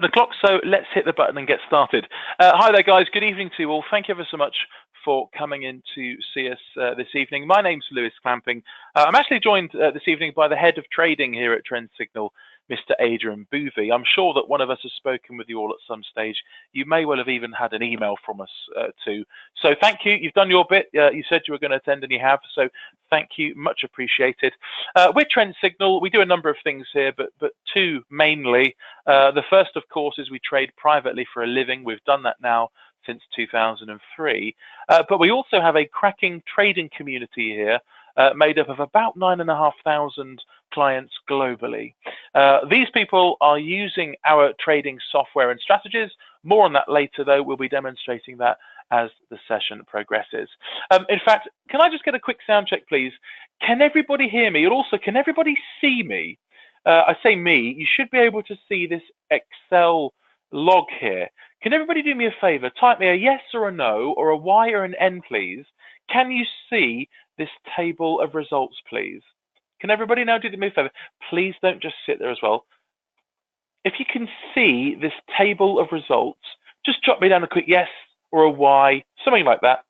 O'clock, so let's hit the button and get started. Hi there, guys. Good evening to you all. Thank you ever so much for coming in to see us this evening. My name's Lewis Clamping. I'm actually joined this evening by the head of trading here at Trend Signal, Mr. Adrian Boothie. I'm sure that one of us has spoken with you all at some stage. You may well have even had an email from us too. So thank you. You've done your bit. You said you were going to attend and you have. So thank you. Much appreciated. We're Trend Signal. We do a number of things here, but two mainly. The first, of course, is we trade privately for a living. We've done that now since 2003. But we also have a cracking trading community here made up of about 9,500 clients globally. These people are using our trading software and strategies. More on that later, though. We'll be demonstrating that as the session progresses. In fact, can I just get a quick sound check, please? Can everybody hear me? And also, can everybody see me? I say me, you should be able to see this Excel log here. Can everybody do me a favor? Type me a yes or a no, or a Y or an N, please. Can you see this table of results, please? Can everybody now do me a favor? Please don't just sit there as well. If you can see this table of results, just jot me down a quick yes or a Y, something like that.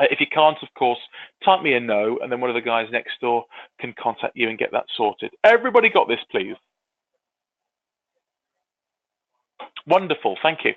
If you can't, of course, type me a no, and then one of the guys next door can contact you and get that sorted. Everybody got this, please? Wonderful, thank you.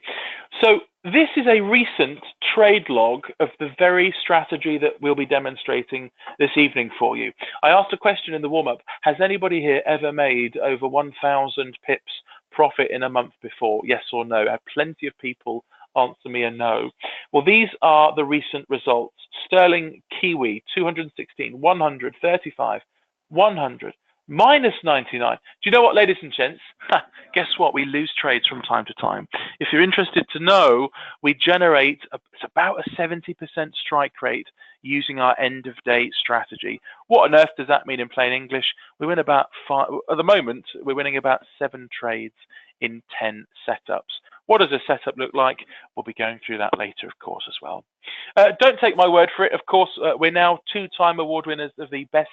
So this is a recent trade log of the very strategy that we'll be demonstrating this evening for you. I asked a question in the warm-up, has anybody here ever made over 1,000 pips profit in a month before? Yes or no? I had plenty of people answer me a no. Well, these are the recent results. Sterling Kiwi, 216, 100, 35, 100, minus 99. Do you know what, ladies and gents? Guess what? We lose trades from time to time. If you're interested to know, we generate it's about a 70% strike rate using our end of day strategy. What on earth does that mean in plain English? We win about at the moment, we're winning about 7 trades in 10 setups. What does a setup look like? We'll be going through that later, of course, as well. Don't take my word for it. Of course, we're now 2-time award winners of the best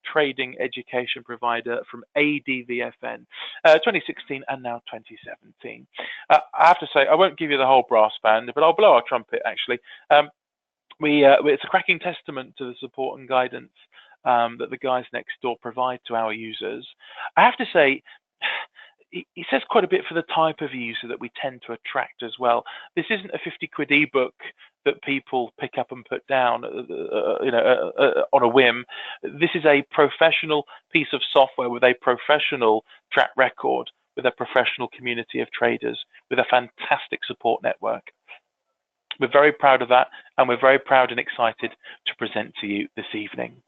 trading education provider from ADVFN, 2016 and now 2017. I have to say, I won't give you the whole brass band, but I'll blow our trumpet, actually. It's a cracking testament to the support and guidance that the guys next door provide to our users. I have to say, he says quite a bit for the type of user that we tend to attract as well. This isn't a 50 quid ebook that people pick up and put down on a whim. This is a professional piece of software with a professional track record, with a professional community of traders, with a fantastic support network. We're very proud of that, and we're very proud and excited to present to you this evening.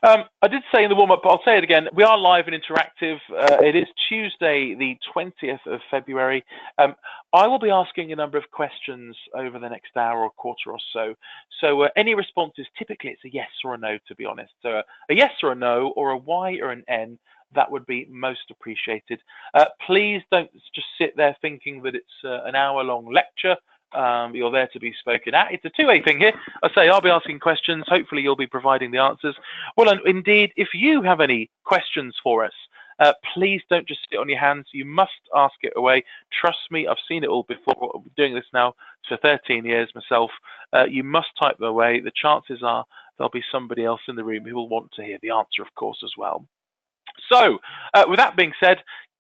I did say in the warm-up, but I'll say it again. We are live and interactive. It is Tuesday, the 20th of February. I will be asking a number of questions over the next hour or quarter or so. So any responses, typically it's a yes or a no, to be honest. So a yes or a no, or a Y or an N, that would be most appreciated. Please don't just sit there thinking that it's an hour-long lecture. You're there to be spoken at. It's a two-way thing here. I say I'll be asking questions. Hopefully you'll be providing the answers. Well, and indeed, if you have any questions for us, please don't just sit on your hands. You must ask it away. Trust me, I've seen it all before. I'm doing this now for 13 years myself. You must type them away. The chances are there'll be somebody else in the room who will want to hear the answer, of course, as well. So with that being said,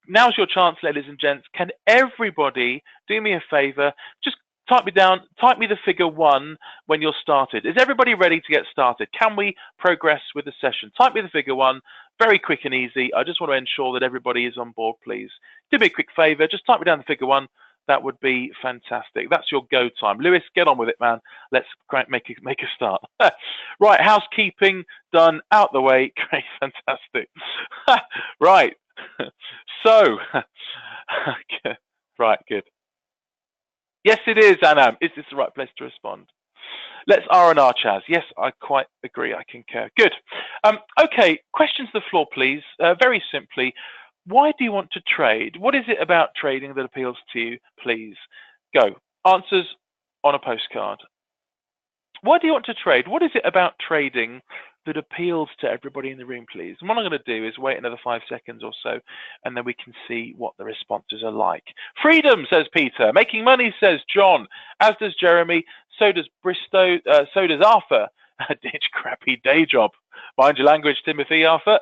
now's your chance, ladies and gents. Can everybody do me a favor? Just type me the figure 1 when you're started. Is everybody ready to get started? Can we progress with the session? Type me the figure 1, very quick and easy. I just want to ensure that everybody is on board, please. Do me a quick favor, just type me down the figure 1. That would be fantastic. That's your go time. Lewis, get on with it, man. Let's make a start. Right, housekeeping done, out the way. Great, fantastic. Right, so, right, good. Yes, it is, Anam. Is this the right place to respond? Let's R&R, Chaz. Yes, I quite agree. I concur. Good. Okay, questions to the floor, please. Very simply, why do you want to trade? What is it about trading that appeals to you, please? Go. Answers on a postcard. Why do you want to trade? What is it about trading that appeals to everybody in the room, please? And what I'm going to do is wait another 5 seconds or so, and then we can see what the responses are like. Freedom, says Peter. Making money, says John. As does Jeremy. So does Bristow. So does Arthur. Ditch crappy day job. Mind your language, Timothy, Arthur.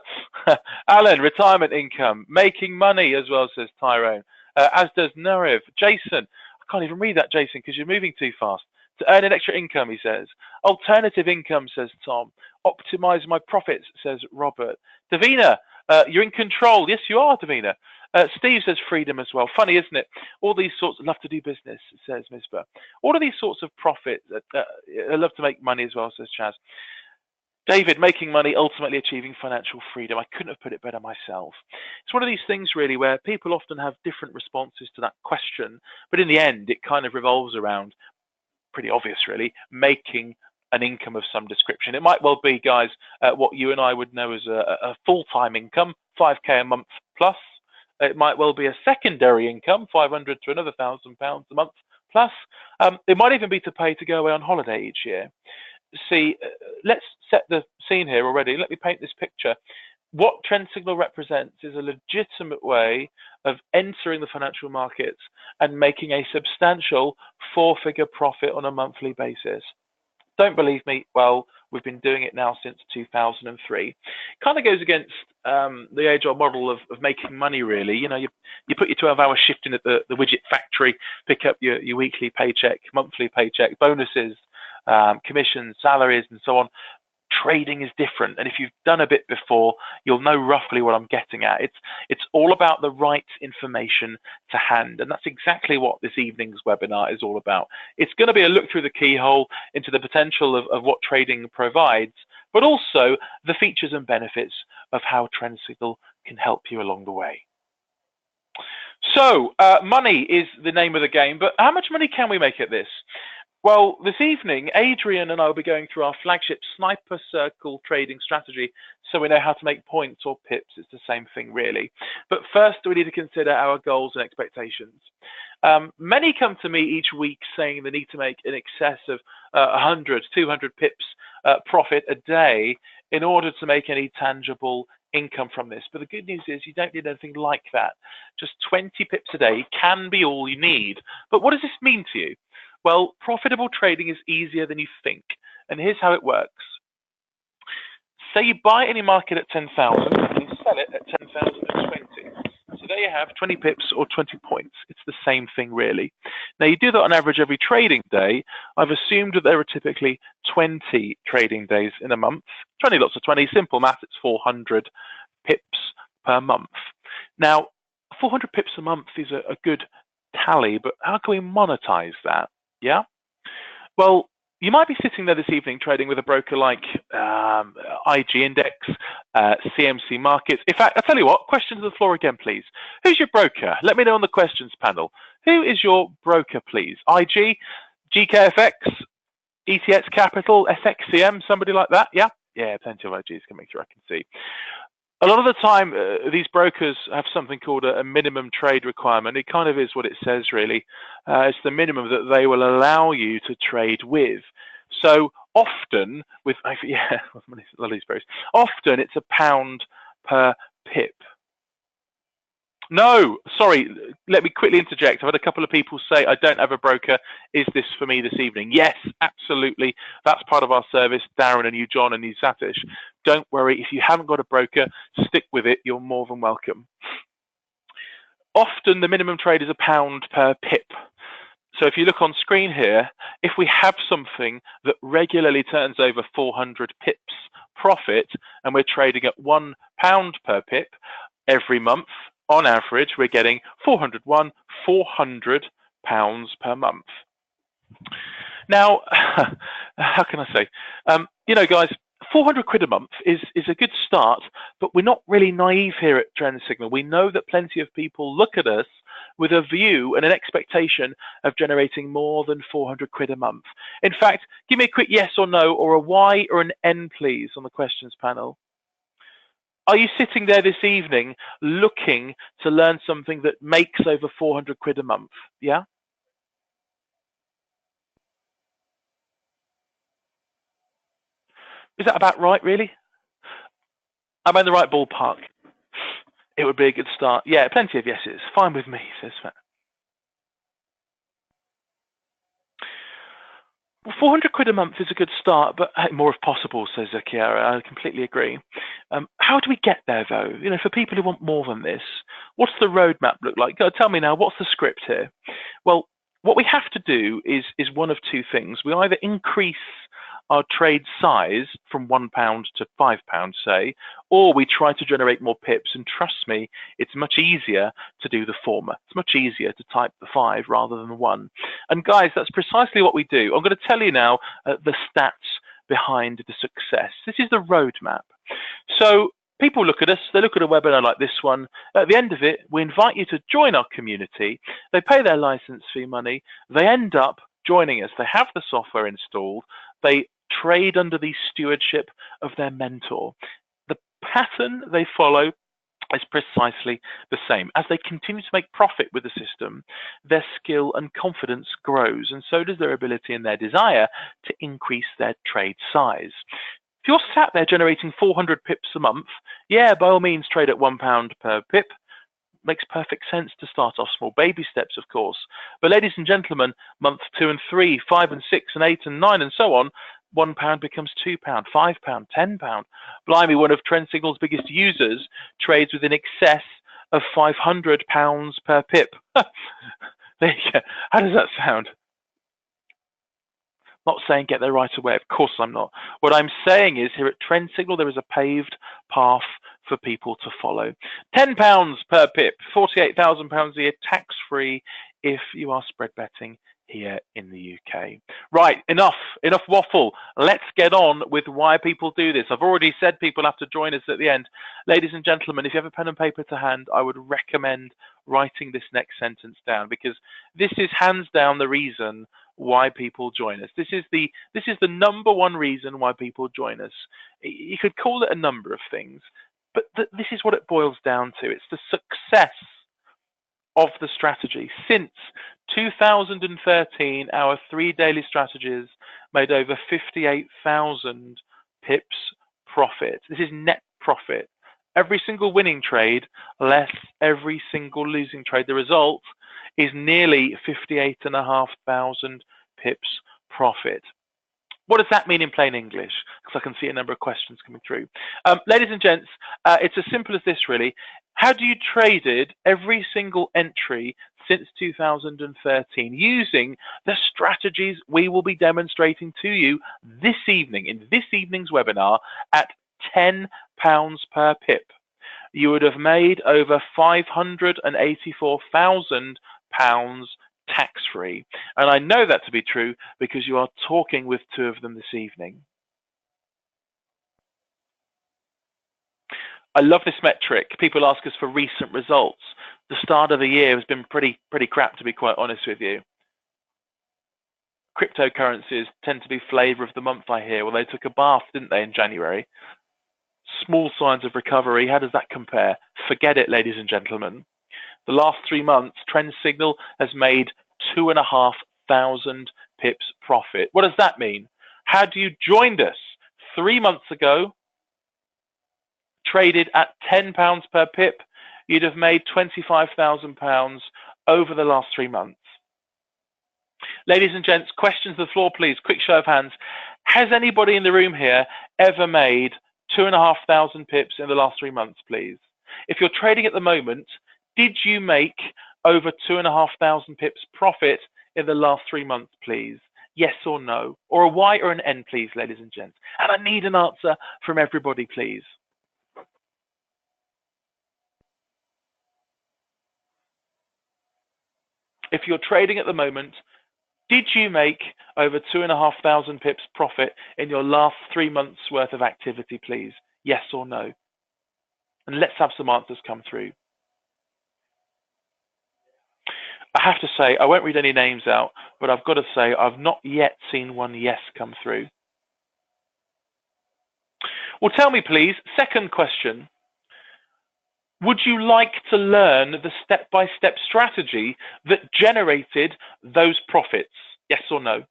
Alan, retirement income. Making money as well, says Tyrone. As does Nariv. Jason, I can't even read that, Jason, because you're moving too fast. To earn an extra income, he says. Alternative income, says Tom. Optimize my profits, says Robert. Davina, you're in control. Yes, you are, Davina. Steve says freedom as well. Funny, isn't it? All these sorts of love to do business, says Misbah. All of these sorts of profit, I love to make money as well, says Chaz. David, making money, ultimately achieving financial freedom. I couldn't have put it better myself. It's one of these things, really, where people often have different responses to that question, but in the end, it kind of revolves around, pretty obvious, really, making an income of some description. It might well be, guys, what you and I would know as a full-time income, 5k a month plus. It might well be a secondary income, 500 to another £1,000 a month plus. It might even be to pay to go away on holiday each year. See, let's set the scene here already. Let me paint this picture. What Trend Signal represents is a legitimate way of entering the financial markets and making a substantial 4-figure profit on a monthly basis. Don't believe me? Well, we've been doing it now since 2003. Kind of goes against the age-old model of making money, really. You know, you put your 12-hour shift in at the widget factory, pick up your weekly paycheck, monthly paycheck, bonuses, commissions, salaries, and so on. Trading is different, and if you've done a bit before, you'll know roughly what I'm getting at. It's all about the right information to hand, and that's exactly what this evening's webinar is all about. It's going to be a look through the keyhole into the potential of what trading provides, but also the features and benefits of how Trend Signal can help you along the way. So, money is the name of the game, but how much money can we make at this? Well, this evening, Adrian and I will be going through our flagship Sniper Circle trading strategy, so we know how to make points or pips. It's the same thing, really. But first, we need to consider our goals and expectations. Many come to me each week saying they need to make in excess of 100, 200 pips profit a day in order to make any tangible income from this. But the good news is you don't need anything like that. Just 20 pips a day can be all you need. But what does this mean to you? Well, profitable trading is easier than you think, and here's how it works. Say you buy any market at 10,000 and you sell it at 10,020. So there you have 20 pips or 20 points. It's the same thing, really. Now, you do that on average every trading day. I've assumed that there are typically 20 trading days in a month. 20 lots of 20, simple math, it's 400 pips per month. Now, 400 pips a month is a good tally, but how can we monetize that? Yeah, well, you might be sitting there this evening trading with a broker like IG Index, CMC Markets. In fact, I'll tell you what, question to the floor again, please. Who's your broker? Let me know on the questions panel. Who is your broker, please? IG, GKFX, ETX Capital, FXCM, somebody like that? Yeah, plenty of IGs coming through, I can see. A lot of the time, these brokers have something called a minimum trade requirement. It kind of is what it says, really. It's the minimum that they will allow you to trade with. So often, often it's £1 per pip. No, sorry, let me quickly interject. I've had a couple of people say, I don't have a broker. Is this for me this evening? Yes, absolutely. That's part of our service, Darren and you, John, and you, Satish. Don't worry, if you haven't got a broker, stick with it. You're more than welcome. Often the minimum trade is £1 per pip. So if you look on screen here, if we have something that regularly turns over 400 pips profit, and we're trading at £1 per pip every month, on average, we're getting £400 per month. Now, how can I say? You know, guys, 400 quid a month is a good start, but we're not really naive here at Trend Signal. We know that plenty of people look at us with a view and an expectation of generating more than 400 quid a month. In fact, give me a quick yes or no, or a Y or an N, please, on the questions panel. Are you sitting there this evening looking to learn something that makes over 400 quid a month? Yeah? Is that about right, really? I'm in the right ballpark. It would be a good start. Yeah, plenty of yeses. Fine with me, says Fat. Well, 400 quid a month is a good start, but more if possible, says Kiara. I completely agree. How do we get there, though? You know, for people who want more than this, what's the roadmap look like? Tell me now, what's the script here? Well, what we have to do is one of two things. We either increase our trade size from £1 to £5, say, or we try to generate more pips. And trust me, it's much easier to do the former. It's much easier to type the 5 rather than the 1. And guys, that's precisely what we do. I'm going to tell you now the stats behind the success. This is the roadmap. So people look at us, they look at a webinar like this one. At the end of it, we invite you to join our community. They pay their license fee money. They end up joining us. They have the software installed. They trade under the stewardship of their mentor. The pattern they follow is precisely the same. As they continue to make profit with the system, their skill and confidence grows, and so does their ability and their desire to increase their trade size. If you're sat there generating 400 pips a month, yeah, by all means trade at £1 per pip. Makes perfect sense to start off small, baby steps, of course. But ladies and gentlemen, month 2 and 3, 5 and 6 and 8 and 9 and so on, £1 becomes £2, £5, £10. Blimey, one of Trend Signal's biggest users trades with in excess of £500 per pip. There you go. How does that sound? Not saying get there right away, of course I'm not. What I'm saying is here at Trend Signal there is a paved path for people to follow. £10 per pip, £48,000 a year tax-free if you are spread betting here in the UK. Right, enough waffle. Let's get on with why people do this. I've already said people have to join us at the end. Ladies and gentlemen, if you have a pen and paper to hand, I would recommend writing this next sentence down, because this is hands down the reason why people join us. This is the number one reason why people join us. You could call it a number of things, but this is what it boils down to. It's the success of the strategy. Since 2013, our 3 daily strategies made over 58,000 pips profit. This is net profit. Every single winning trade less every single losing trade. The result is nearly 58,500 pips profit. What does that mean in plain English? Because I can see a number of questions coming through. Ladies and gents, it's as simple as this, really. Had you traded every single entry since 2013 using the strategies we will be demonstrating to you this evening, in this evening's webinar, at £10 per pip, you would have made over £584,000 tax-free. And I know that to be true because you are talking with 2 of them this evening. I love this metric. People ask us for recent results. The start of the year has been pretty crap, to be quite honest with you. Cryptocurrencies tend to be flavor of the month, I hear. Well, they took a bath, didn't they, in January? Small signs of recovery. How does that compare? Forget it, ladies and gentlemen. The last 3 months, Trend Signal has made 2,500 pips profit. What does that mean? Had you joined us 3 months ago, traded at £10 per pip, you'd have made £25,000 over the last 3 months. Ladies and gents, questions to the floor, please. Quick show of hands. Has anybody in the room here ever made 2,500 pips in the last 3 months, please? If you're trading at the moment, did you make over 2,500 pips profit in the last 3 months, please? Yes or no? Or a Y or an N, please, ladies and gents. And I need an answer from everybody, please. If you're trading at the moment, did you make over 2,500 pips profit in your last 3 months worth of activity, please? Yes or no? And let's have some answers come through. I have to say, I won't read any names out, but I've got to say, I've not yet seen one yes come through. Well, tell me, please, second question. Would you like to learn the step-by-step strategy that generated those profits? Yes or no?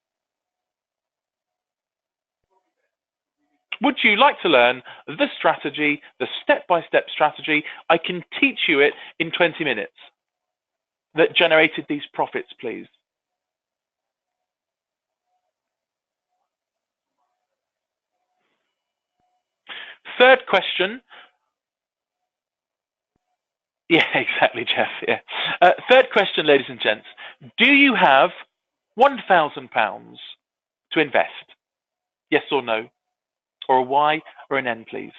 Would you like to learn the strategy, the step-by-step strategy? I can teach you it in 20 minutes that generated these profits, please. Third question. Yeah, exactly, Jeff. Yeah. Third question, ladies and gents. Do you have £1,000 to invest? Yes or no? Or a Y or an N, please.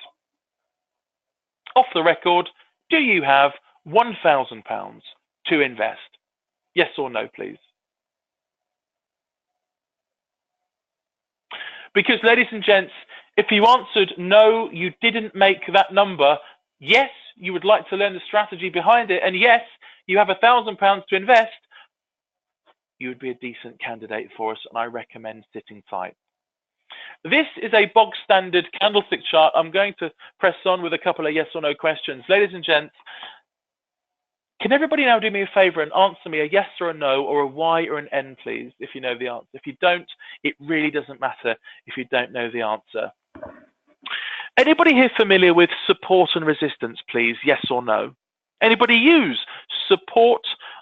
Off the record, do you have £1,000 to invest? Yes or no, please. Because, ladies and gents, if you answered no, you didn't make that number, yes, you would like to learn the strategy behind it, and yes, you have £1,000 to invest, you would be a decent candidate for us, and I recommend sitting tight. This is a bog standard candlestick chart. I'm going to press on with a couple of yes or no questions. Ladies and gents, can everybody now do me a favor and answer me a yes or a no or a Y or an N, please, if you know the answer. If you don't, it really doesn't matter if you don't know the answer. Anybody here familiar with support and resistance, please? Yes or no? Anybody use support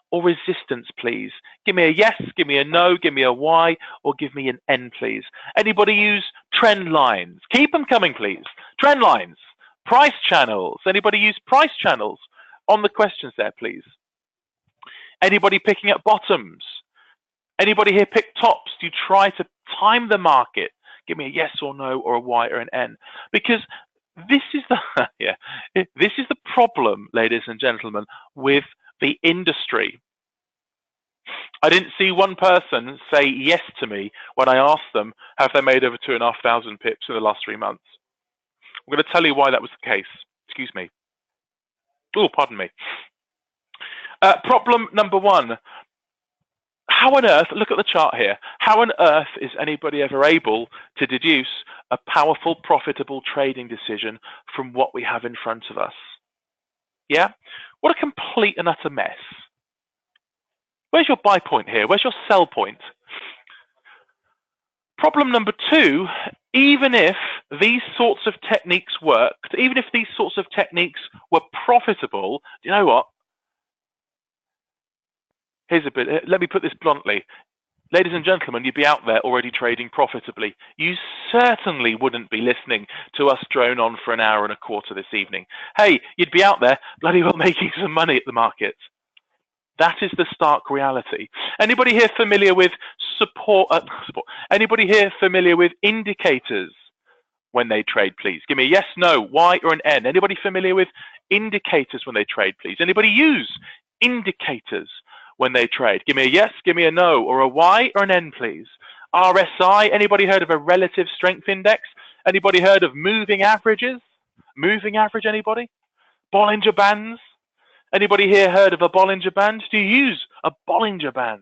or resistance, please? Give me a yes, give me a no, give me a Y, or give me an N, please. Anybody use trend lines? Keep them coming, please. Trend lines, price channels. Anybody use price channels? On the questions there, please. Anybody picking up bottoms? Anybody here pick tops? Do you try to time the market? Give me a yes or no or a Y or an N. Because this is the this is the problem, ladies and gentlemen, with the industry. I didn't see one person say yes to me when I asked them, have they made over 2,500 pips in the last 3 months? I'm going to tell you why that was the case. Excuse me. Oh, pardon me. Problem number one. How on earth, look at the chart here, how on earth is anybody ever able to deduce a powerful, profitable trading decision from what we have in front of us? Yeah? What a complete and utter mess. Where's your buy point here? Where's your sell point? Problem number two, even if these sorts of techniques worked, even if these sorts of techniques were profitable, do you know what? Here's a bit, let me put this bluntly. Ladies and gentlemen, you'd be out there already trading profitably. You certainly wouldn't be listening to us drone on for an hour and a quarter this evening. Hey, you'd be out there bloody well making some money at the market. That is the stark reality. Anybody here familiar with support? Anybody here familiar with indicators when they trade, please? Give me a yes, no, Y, or an N. Anybody familiar with indicators when they trade, please? Anybody use indicators when they trade? Give me a yes, give me a no, or a Y or an N, please. RSI, anybody heard of a relative strength index? Anybody heard of moving averages? Moving average, anybody? Bollinger Bands? Anybody here heard of a Bollinger Band? Do you use a Bollinger Band?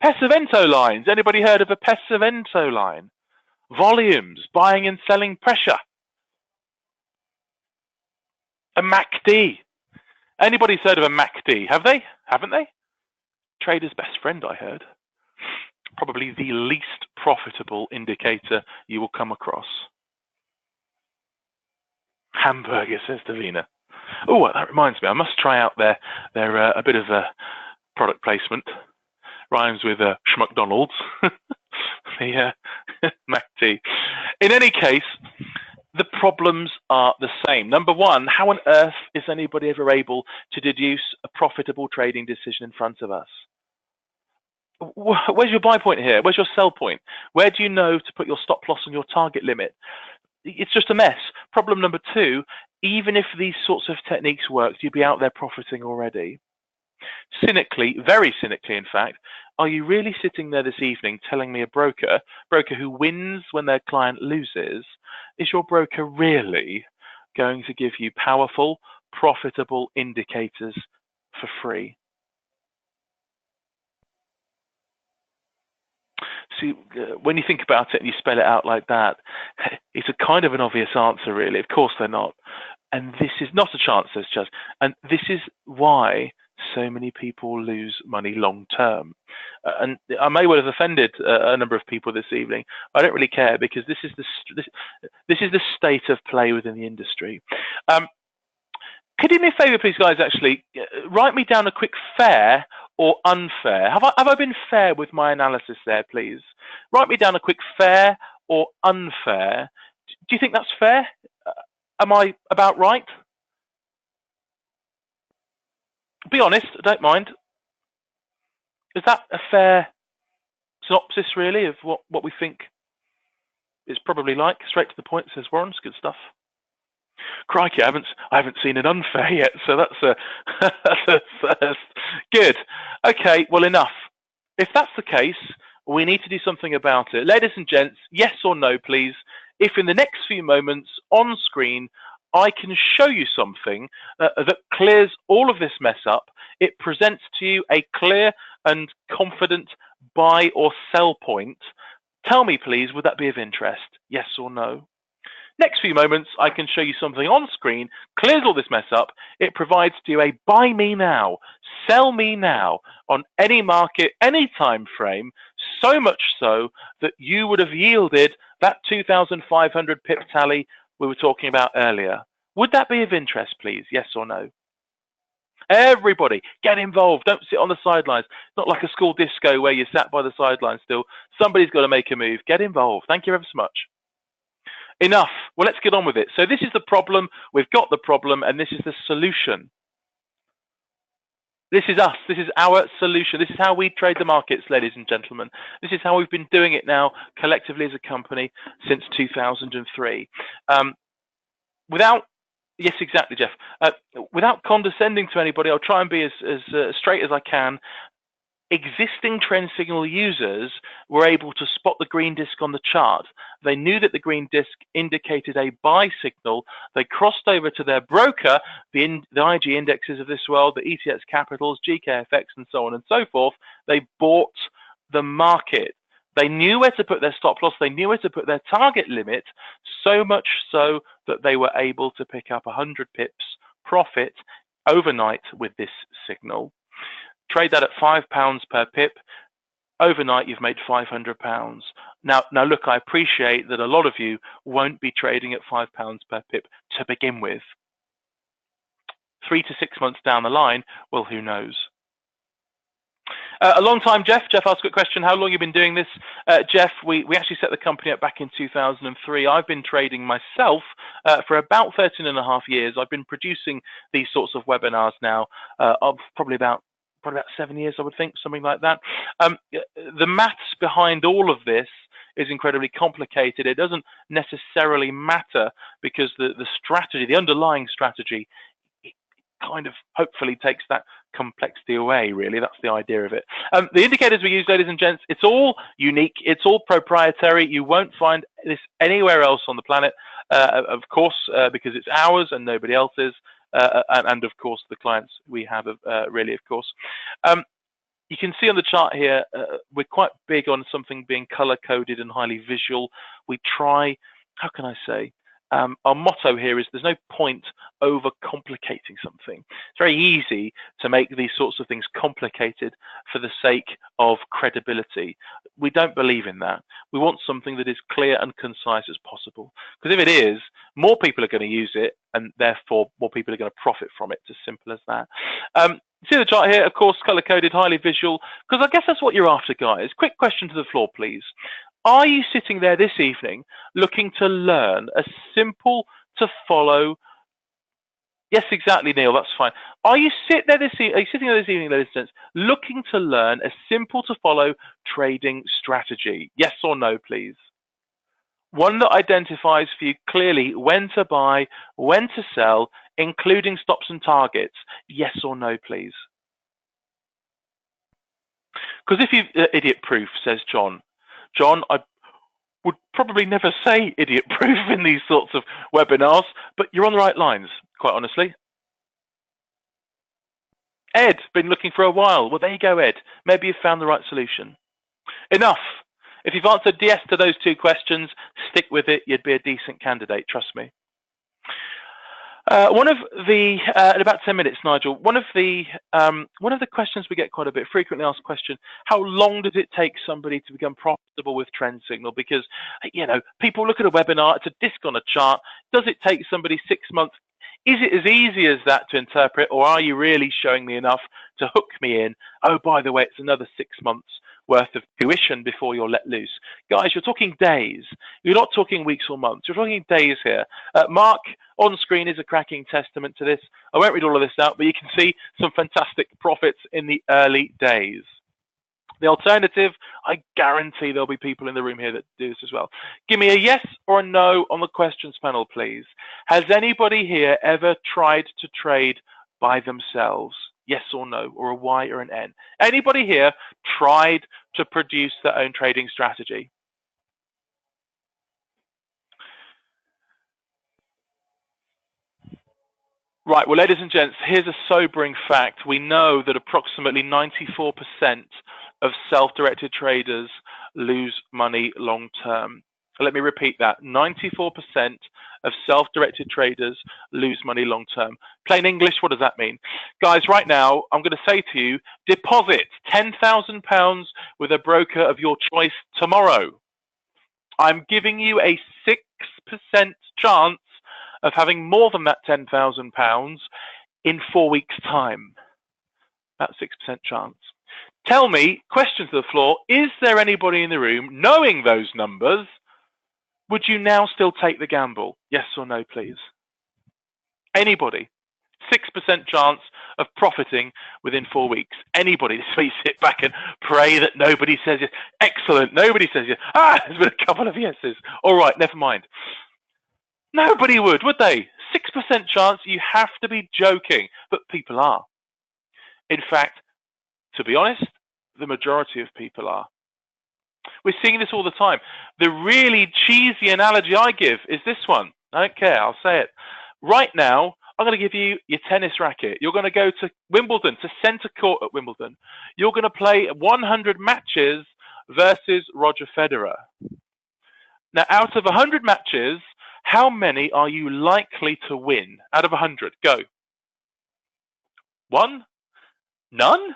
Pesavento lines, anybody heard of a Pesavento line? Volumes, buying and selling pressure. A MACD. Anybody's heard of a MACD, have they? Haven't they? Trader's best friend, I heard. Probably the least profitable indicator you will come across. Hamburger, says Davina. Oh, that reminds me, I must try out their a bit of a product placement. Rhymes with Schmuckdonald's. The MACD. In any case, the problems are the same. Number one, how on earth is anybody ever able to deduce a profitable trading decision in front of us? Where's your buy point here? Where's your sell point? Where do you know to put your stop loss and your target limit? It's just a mess. Problem number two, even if these sorts of techniques worked, you'd be out there profiting already. Cynically, very cynically in fact, are you really sitting there this evening telling me a broker who wins when their client loses, is your broker really going to give you powerful, profitable indicators for free? See, when you think about it and you spell it out like that, it's a kind of an obvious answer, really. Of course they're not. And this is not a chance, says Chaz. And this is why so many people lose money long term. And I may well have offended a number of people this evening. I don't really care, because this is the state of play within the industry. Could you do me a favour, please, guys? Actually, write me down a quick fair or unfair. Have I been fair with my analysis there, please? Write me down a quick fair or unfair. Do you think that's fair? Am I about right? Be honest, I don't mind. Is that a fair synopsis, really, of what we think it's probably like? Straight to the point, says Warren. It's good stuff. Crikey, I haven't seen an unfair yet, so that's a first. Good. Okay, well, enough. If that's the case, we need to do something about it. Ladies and gents, yes or no, please. If in the next few moments on screen I can show you something that clears all of this mess up, it presents to you a clear and confident buy or sell point, tell me, please, would that be of interest? Yes or no? Next few moments, I can show you something on screen, clears all this mess up. It provides to you a buy me now, sell me now on any market, any time frame, so much so that you would have yielded that 2,500 pip tally we were talking about earlier. Would that be of interest, please? Yes or no? Everybody, get involved. Don't sit on the sidelines. Not like a school disco where you sat by the sidelines still. Somebody's got to make a move. Get involved. Thank you ever so much. Enough. Well, let's get on with it. So this is the problem. We've got the problem, and this is the solution. This is us. This is our solution. This is how we trade the markets, ladies and gentlemen. This is how we've been doing it now collectively as a company since 2003. Yes, exactly, Jeff. Without condescending to anybody, I'll try and be as straight as I can. Existing trend signal users were able to spot the green disk on the chart. They knew that the green disk indicated a buy signal. They crossed over to their broker, the IG indexes of this world, the ETX Capitals, GKFX, and so on and so forth. They bought the market. They knew where to put their stop loss. They knew where to put their target limit, so much so that they were able to pick up 100 pips profit overnight with this signal. Trade that at £5 per pip. Overnight, you've made £500. Now, look, I appreciate that a lot of you won't be trading at £5 per pip to begin with. 3 to 6 months down the line, well, who knows? A long time, Jeff. Jeff asked a quick question. How long have you been doing this? Jeff, we actually set the company up back in 2003. I've been trading myself for about 13 and a half years. I've been producing these sorts of webinars now of probably about 7 years, I would think, something like that. The maths behind all of this is incredibly complicated. It doesn't necessarily matter because the strategy, the underlying strategy, kind of hopefully takes that complexity away, really. That's the idea of it. The indicators we use, ladies and gents, it's all unique. It's all proprietary. You won't find this anywhere else on the planet, of course, because it's ours and nobody else's. And of course the clients we have, really, of course. You can see on the chart here, we're quite big on something being color coded and highly visual. We try, how can I say, our motto here is there's no point over complicating something. It's very easy to make these sorts of things complicated for the sake of credibility. We don't believe in that. We want something that is clear and concise as possible. Because if it is, more people are going to use it, and therefore more people are going to profit from it. It's as simple as that. See the chart here, of course, color-coded, highly visual, because I guess that's what you're after, guys. Quick question to the floor, please. Are you sitting there this evening looking to learn a simple to follow? Yes, exactly, Neil, that's fine. Are you sitting there this evening, ladies and gents, looking to learn a simple to follow trading strategy? Yes or no, please? One that identifies for you clearly when to buy, when to sell, including stops and targets. Yes or no, please? Because if you idiot proof, says John. John, I would probably never say idiot proof in these sorts of webinars, but you're on the right lines, quite honestly. Ed, been looking for a while. Well, there you go, Ed. Maybe you've found the right solution. Enough. If you've answered yes to those two questions, stick with it. You'd be a decent candidate, trust me. One of the in about 10 minutes, Nigel. One of the questions we get quite a bit, frequently asked question: how long does it take somebody to become profitable with Trend Signal? Because people look at a webinar, it's a disc on a chart. Does it take somebody 6 months? Is it as easy as that to interpret, or are you really showing me enough to hook me in? Oh, by the way, it's another 6 months worth of tuition before you're let loose. Guys, you're talking days. You're not talking weeks or months. You're talking days here. Mark on screen is a cracking testament to this. I won't read all of this out, but you can see some fantastic profits in the early days. The alternative, I guarantee there'll be people in the room here that do this as well. Give me a yes or a no on the questions panel, please. Has anybody here ever tried to trade by themselves? Yes or no, or a Y or an N. Anybody here tried to produce their own trading strategy? Right, well, ladies and gents, here's a sobering fact. We know that approximately 94% of self-directed traders lose money long term. Let me repeat that. 94% of self-directed traders lose money long term. Plain English, what does that mean? Guys, right now, I'm going to say to you, deposit £10,000 with a broker of your choice tomorrow. I'm giving you a 6% chance of having more than that £10,000 in 4 weeks' time. About 6% chance. Tell me, question to the floor, is there anybody in the room knowing those numbers? Would you now still take the gamble? Yes or no, please? Anybody? 6% chance of profiting within 4 weeks. Anybody? So you sit back and pray that nobody says yes. Excellent. Nobody says yes. There's been a couple of yeses. All right, never mind. Nobody would they? 6% chance, you have to be joking, but people are. In fact, to be honest, the majority of people are. We're seeing this all the time. The really cheesy analogy I give is this one. I don't care, I'll say it. Right now, I'm going to give you your tennis racket. You're going to go to Wimbledon, to centre court at Wimbledon. You're going to play 100 matches versus Roger Federer. Now, out of 100 matches, how many are you likely to win out of 100? Go. 1? None?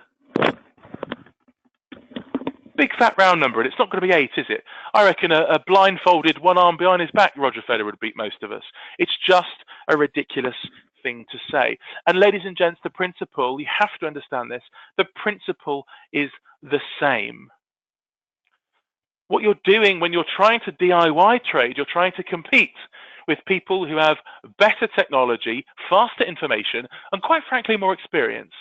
Big fat round number, and it's not going to be 8, is it? I reckon a blindfolded, one arm behind his back Roger Federer would beat most of us. It's just a ridiculous thing to say. And ladies and gents, the principle, you have to understand this, the principle is the same. What you're doing when you're trying to DIY trade, you're trying to compete with people who have better technology, faster information, and quite frankly, more experience.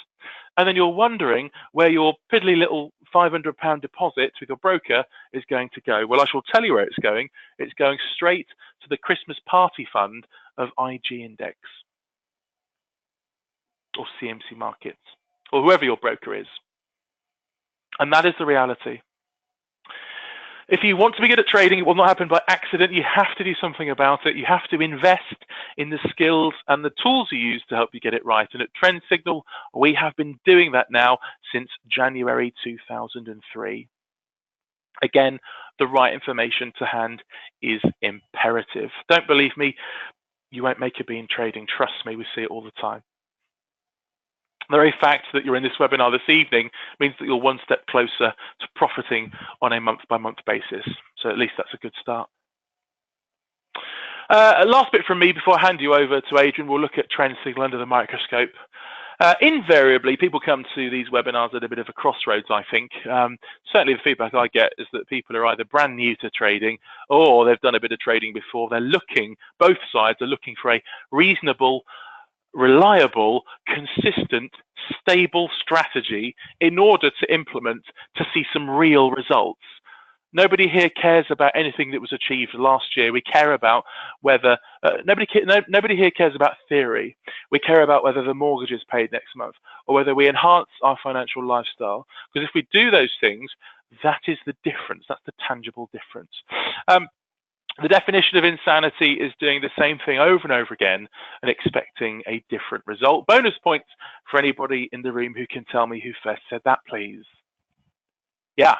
And then you're wondering where your piddly little £500 deposit with your broker is going to go. Well, I shall tell you where it's going. It's going straight to the Christmas party fund of IG Index or CMC Markets or whoever your broker is. And that is the reality. If you want to be good at trading, it will not happen by accident. You have to do something about it. You have to invest in the skills and the tools you use to help you get it right. And at Trend Signal, we have been doing that now since January 2003. Again, the right information to hand is imperative. Don't believe me, you won't make a bean trading. Trust me, we see it all the time. The very fact that you're in this webinar this evening means that you're one step closer to profiting on a month-by-month basis. So at least that's a good start. Last bit from me before I hand you over to Adrian, we'll look at Trend Signal under the microscope. Invariably, people come to these webinars at a bit of a crossroads, I think. Certainly the feedback I get is that people are either brand new to trading or they've done a bit of trading before. They're looking, both sides are looking for a reasonable, reliable, consistent, stable strategy in order to implement to see some real results. Nobody here cares about anything that was achieved last year. We care about whether, nobody here cares about theory. We care about whether the mortgage is paid next month or whether we enhance our financial lifestyle. Because if we do those things, that is the difference. That's the tangible difference. The definition of insanity is doing the same thing over and over again and expecting a different result. Bonus points for anybody in the room who can tell me who first said that, please. Yeah.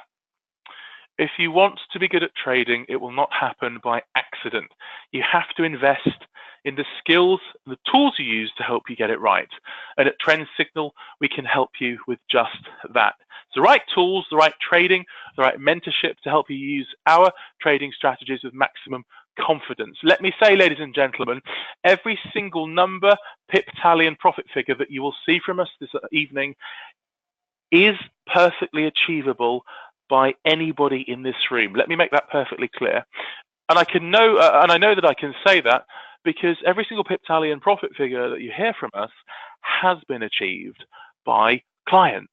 If you want to be good at trading, it will not happen by accident. You have to invest in the skills and the tools you use to help you get it right. And at Trend Signal, we can help you with just that. It's the right tools, the right trading, the right mentorship to help you use our trading strategies with maximum confidence. Let me say, ladies and gentlemen, every single number, pip tally and profit figure that you will see from us this evening is perfectly achievable by anybody in this room. Let me make that perfectly clear. And I know that I can say that because every single pip tally and profit figure that you hear from us has been achieved by clients.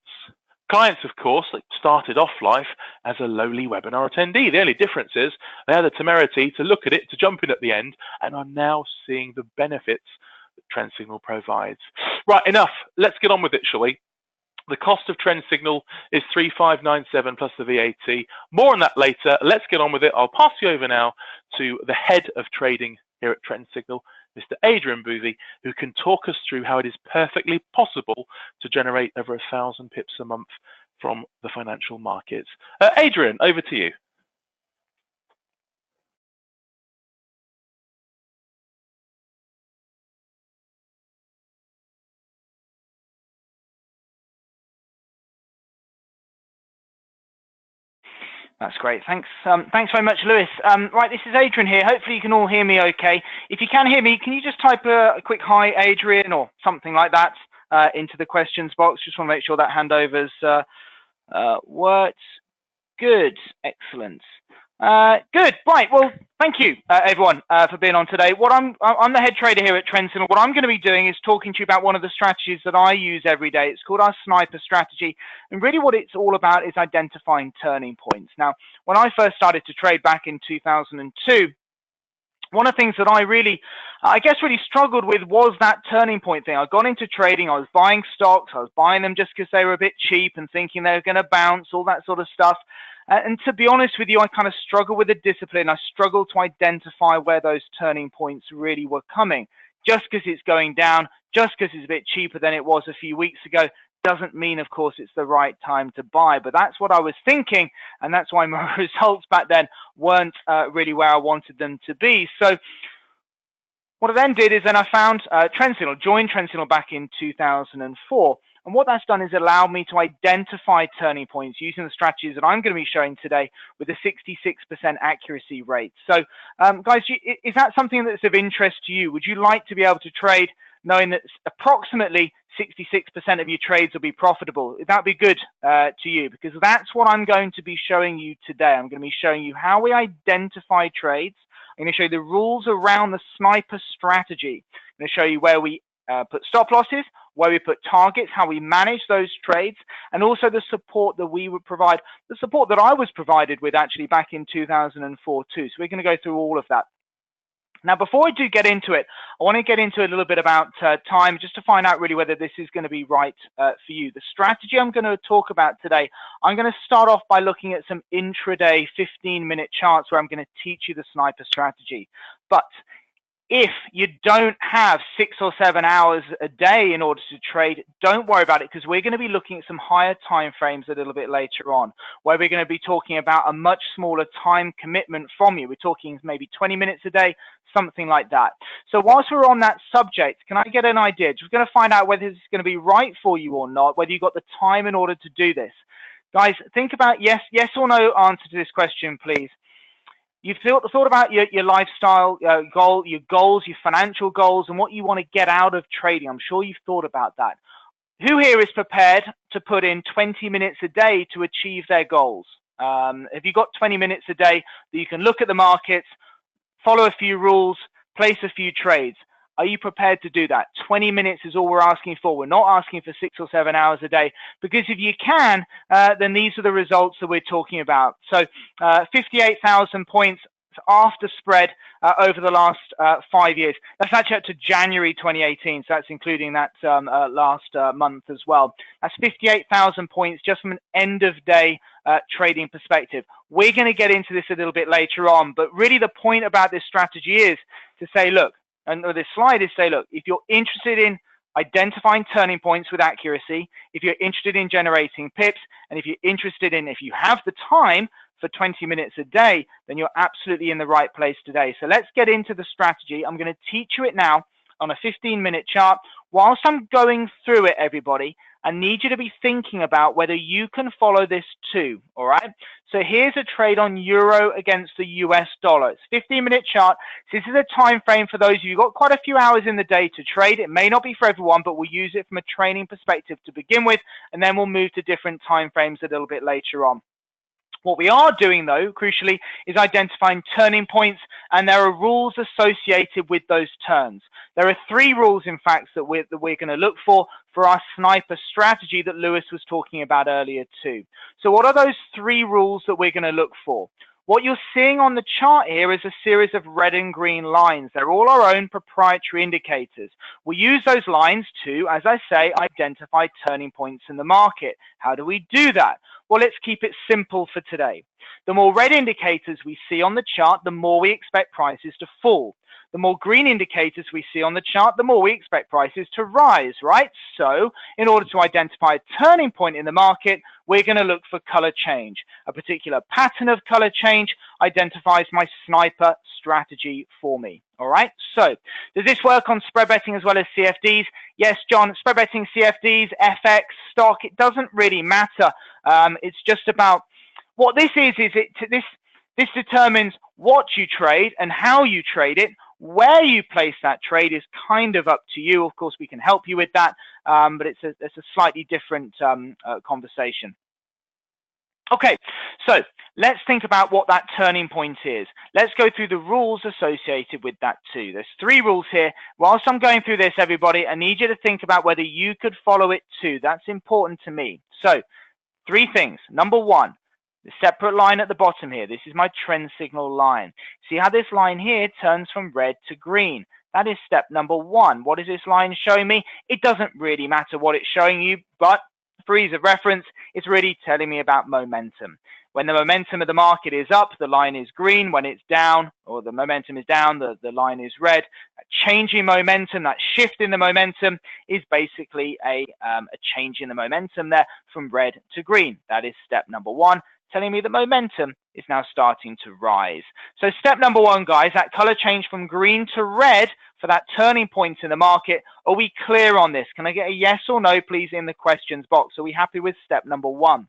Clients, of course, that started off life as a lowly webinar attendee. The only difference is they had the temerity to look at it, to jump in at the end, and are now seeing the benefits that Trend Signal provides. Right, enough. Let's get on with it, shall we? The cost of Trend Signal is 3,597 plus the VAT. More on that later. Let's get on with it. I'll pass you over now to the head of trading here at Trend Signal, Mr. Adrian Boothie, who can talk us through how it is perfectly possible to generate over 1,000 pips a month from the financial markets. Adrian, over to you. That's great. Thanks. Thanks very much, Lewis. Right, this is Adrian here. Hopefully you can all hear me okay. If you can hear me, can you just type a quick hi, Adrian, or something like that into the questions box? Just want to make sure that handover's worked. Good. Excellent. Good. Right. Well, thank you, everyone, for being on today. I'm the head trader here at Trend Signal. What I'm going to be doing is talking to you about one of the strategies that I use every day. It's called our sniper strategy. And really what it's all about is identifying turning points. Now, when I first started to trade back in 2002, one of the things that I really struggled with was that turning point thing. I got into trading, I was buying stocks, I was buying them just because they were a bit cheap and thinking they were going to bounce, all that sort of stuff. And to be honest with you, I kind of struggle with the discipline. I struggle to identify where those turning points really were coming. Just because it's going down, just because it's a bit cheaper than it was a few weeks ago, doesn't mean, of course, it's the right time to buy. But that's what I was thinking, and that's why my results back then weren't really where I wanted them to be. So what I then did is I found Trend Signal, joined Trend Signal back in 2004. And what that's done is allowed me to identify turning points using the strategies that I'm going to be showing today with a 66% accuracy rate. So, guys, is that something that's of interest to you? Would you like to be able to trade knowing that approximately 66% of your trades will be profitable? Would that be good to you? Because that's what I'm going to be showing you today. I'm going to be showing you how we identify trades. I'm going to show you the rules around the sniper strategy. I'm going to show you where we put stop losses, where we put targets, how we manage those trades, and also the support that we would provide, the support that I was provided with actually back in 2004 too. So we're going to go through all of that. Now, before I do get into it, I want to get into a little bit about time, just to find out really whether this is going to be right for you. The strategy I'm going to talk about today, I'm going to start off by looking at some intraday 15-minute charts where I'm going to teach you the sniper strategy. But if you don't have 6 or 7 hours a day in order to trade, don't worry about it, because we're going to be looking at some higher time frames a little bit later on, where we're going to be talking about a much smaller time commitment from you. We're talking maybe 20 minutes a day, something like that. So whilst we're on that subject, can I get an idea? Just going to find out whether this is going to be right for you or not, whether you've got the time in order to do this. Guys, think about yes or no answer to this question, please. You've thought about your lifestyle goal, your goals, your financial goals, and what you want to get out of trading. I'm sure you've thought about that. Who here is prepared to put in 20 minutes a day to achieve their goals? Have you got 20 minutes a day that you can look at the markets, follow a few rules, place a few trades? Are you prepared to do that? 20 minutes is all we're asking for. We're not asking for 6 or 7 hours a day, because if you can, then these are the results that we're talking about. So 58,000 points after spread over the last 5 years. That's actually up to January 2018, so that's including that last month as well. That's 58,000 points just from an end of day trading perspective. We're going to get into this a little bit later on, but really the point about this strategy is to say, look, and this slide is say, look, if you're interested in identifying turning points with accuracy, if you're interested in generating pips, and if you're interested in, if you have the time for 20 minutes a day, then you're absolutely in the right place today. So let's get into the strategy. I'm going to teach you it now on a 15-minute chart. Whilst I'm going through it, everybody, I need you to be thinking about whether you can follow this too, all right? So here's a trade on euro against the US dollar. It's a 15-minute chart. So this is a time frame for those of you who've got quite a few hours in the day to trade. It may not be for everyone, but we'll use it from a training perspective to begin with, and then we'll move to different time frames a little bit later on. What we are doing, though, crucially, is identifying turning points, and there are rules associated with those turns. There are 3 rules, in fact, that we're going to look for our sniper strategy that Lewis was talking about earlier too. So what are those 3 rules that we're going to look for? What you're seeing on the chart here is a series of red and green lines. They're all our own proprietary indicators. We use those lines to, as I say, identify turning points in the market. How do we do that? Well, let's keep it simple for today. The more red indicators we see on the chart, the more we expect prices to fall. The more green indicators we see on the chart, the more we expect prices to rise, right? So in order to identify a turning point in the market, we're going to look for color change. A particular pattern of color change identifies my sniper strategy for me. All right. So does this work on spread betting as well as CFDs? Yes, John, spread betting, CFDs, FX, stock, it doesn't really matter. It's just about what this is this determines what you trade and how you trade it. Where you place that trade is kind of up to you. Of course, we can help you with that, but it's a slightly different conversation. Okay, so let's think about what that turning point is. Let's go through the rules associated with that too. There's 3 rules here. Whilst I'm going through this, everybody, I need you to think about whether you could follow it too. That's important to me. So 3 things. Number 1. The separate line at the bottom here. This is my trend signal line. See how this line here turns from red to green. That is step number 1. What is this line showing me? It doesn't really matter what it's showing you, but for ease of reference, it's really telling me about momentum. When the momentum of the market is up, the line is green. When it's down, or the momentum is down, the line is red. That changing momentum, that shift in the momentum is basically a change in the momentum there from red to green. That is step number 1. Telling me the momentum is now starting to rise. So step number 1, guys, that color change from green to red for that turning point in the market. Are we clear on this? Can I get a yes or no, please, in the questions box? Are we happy with step number 1?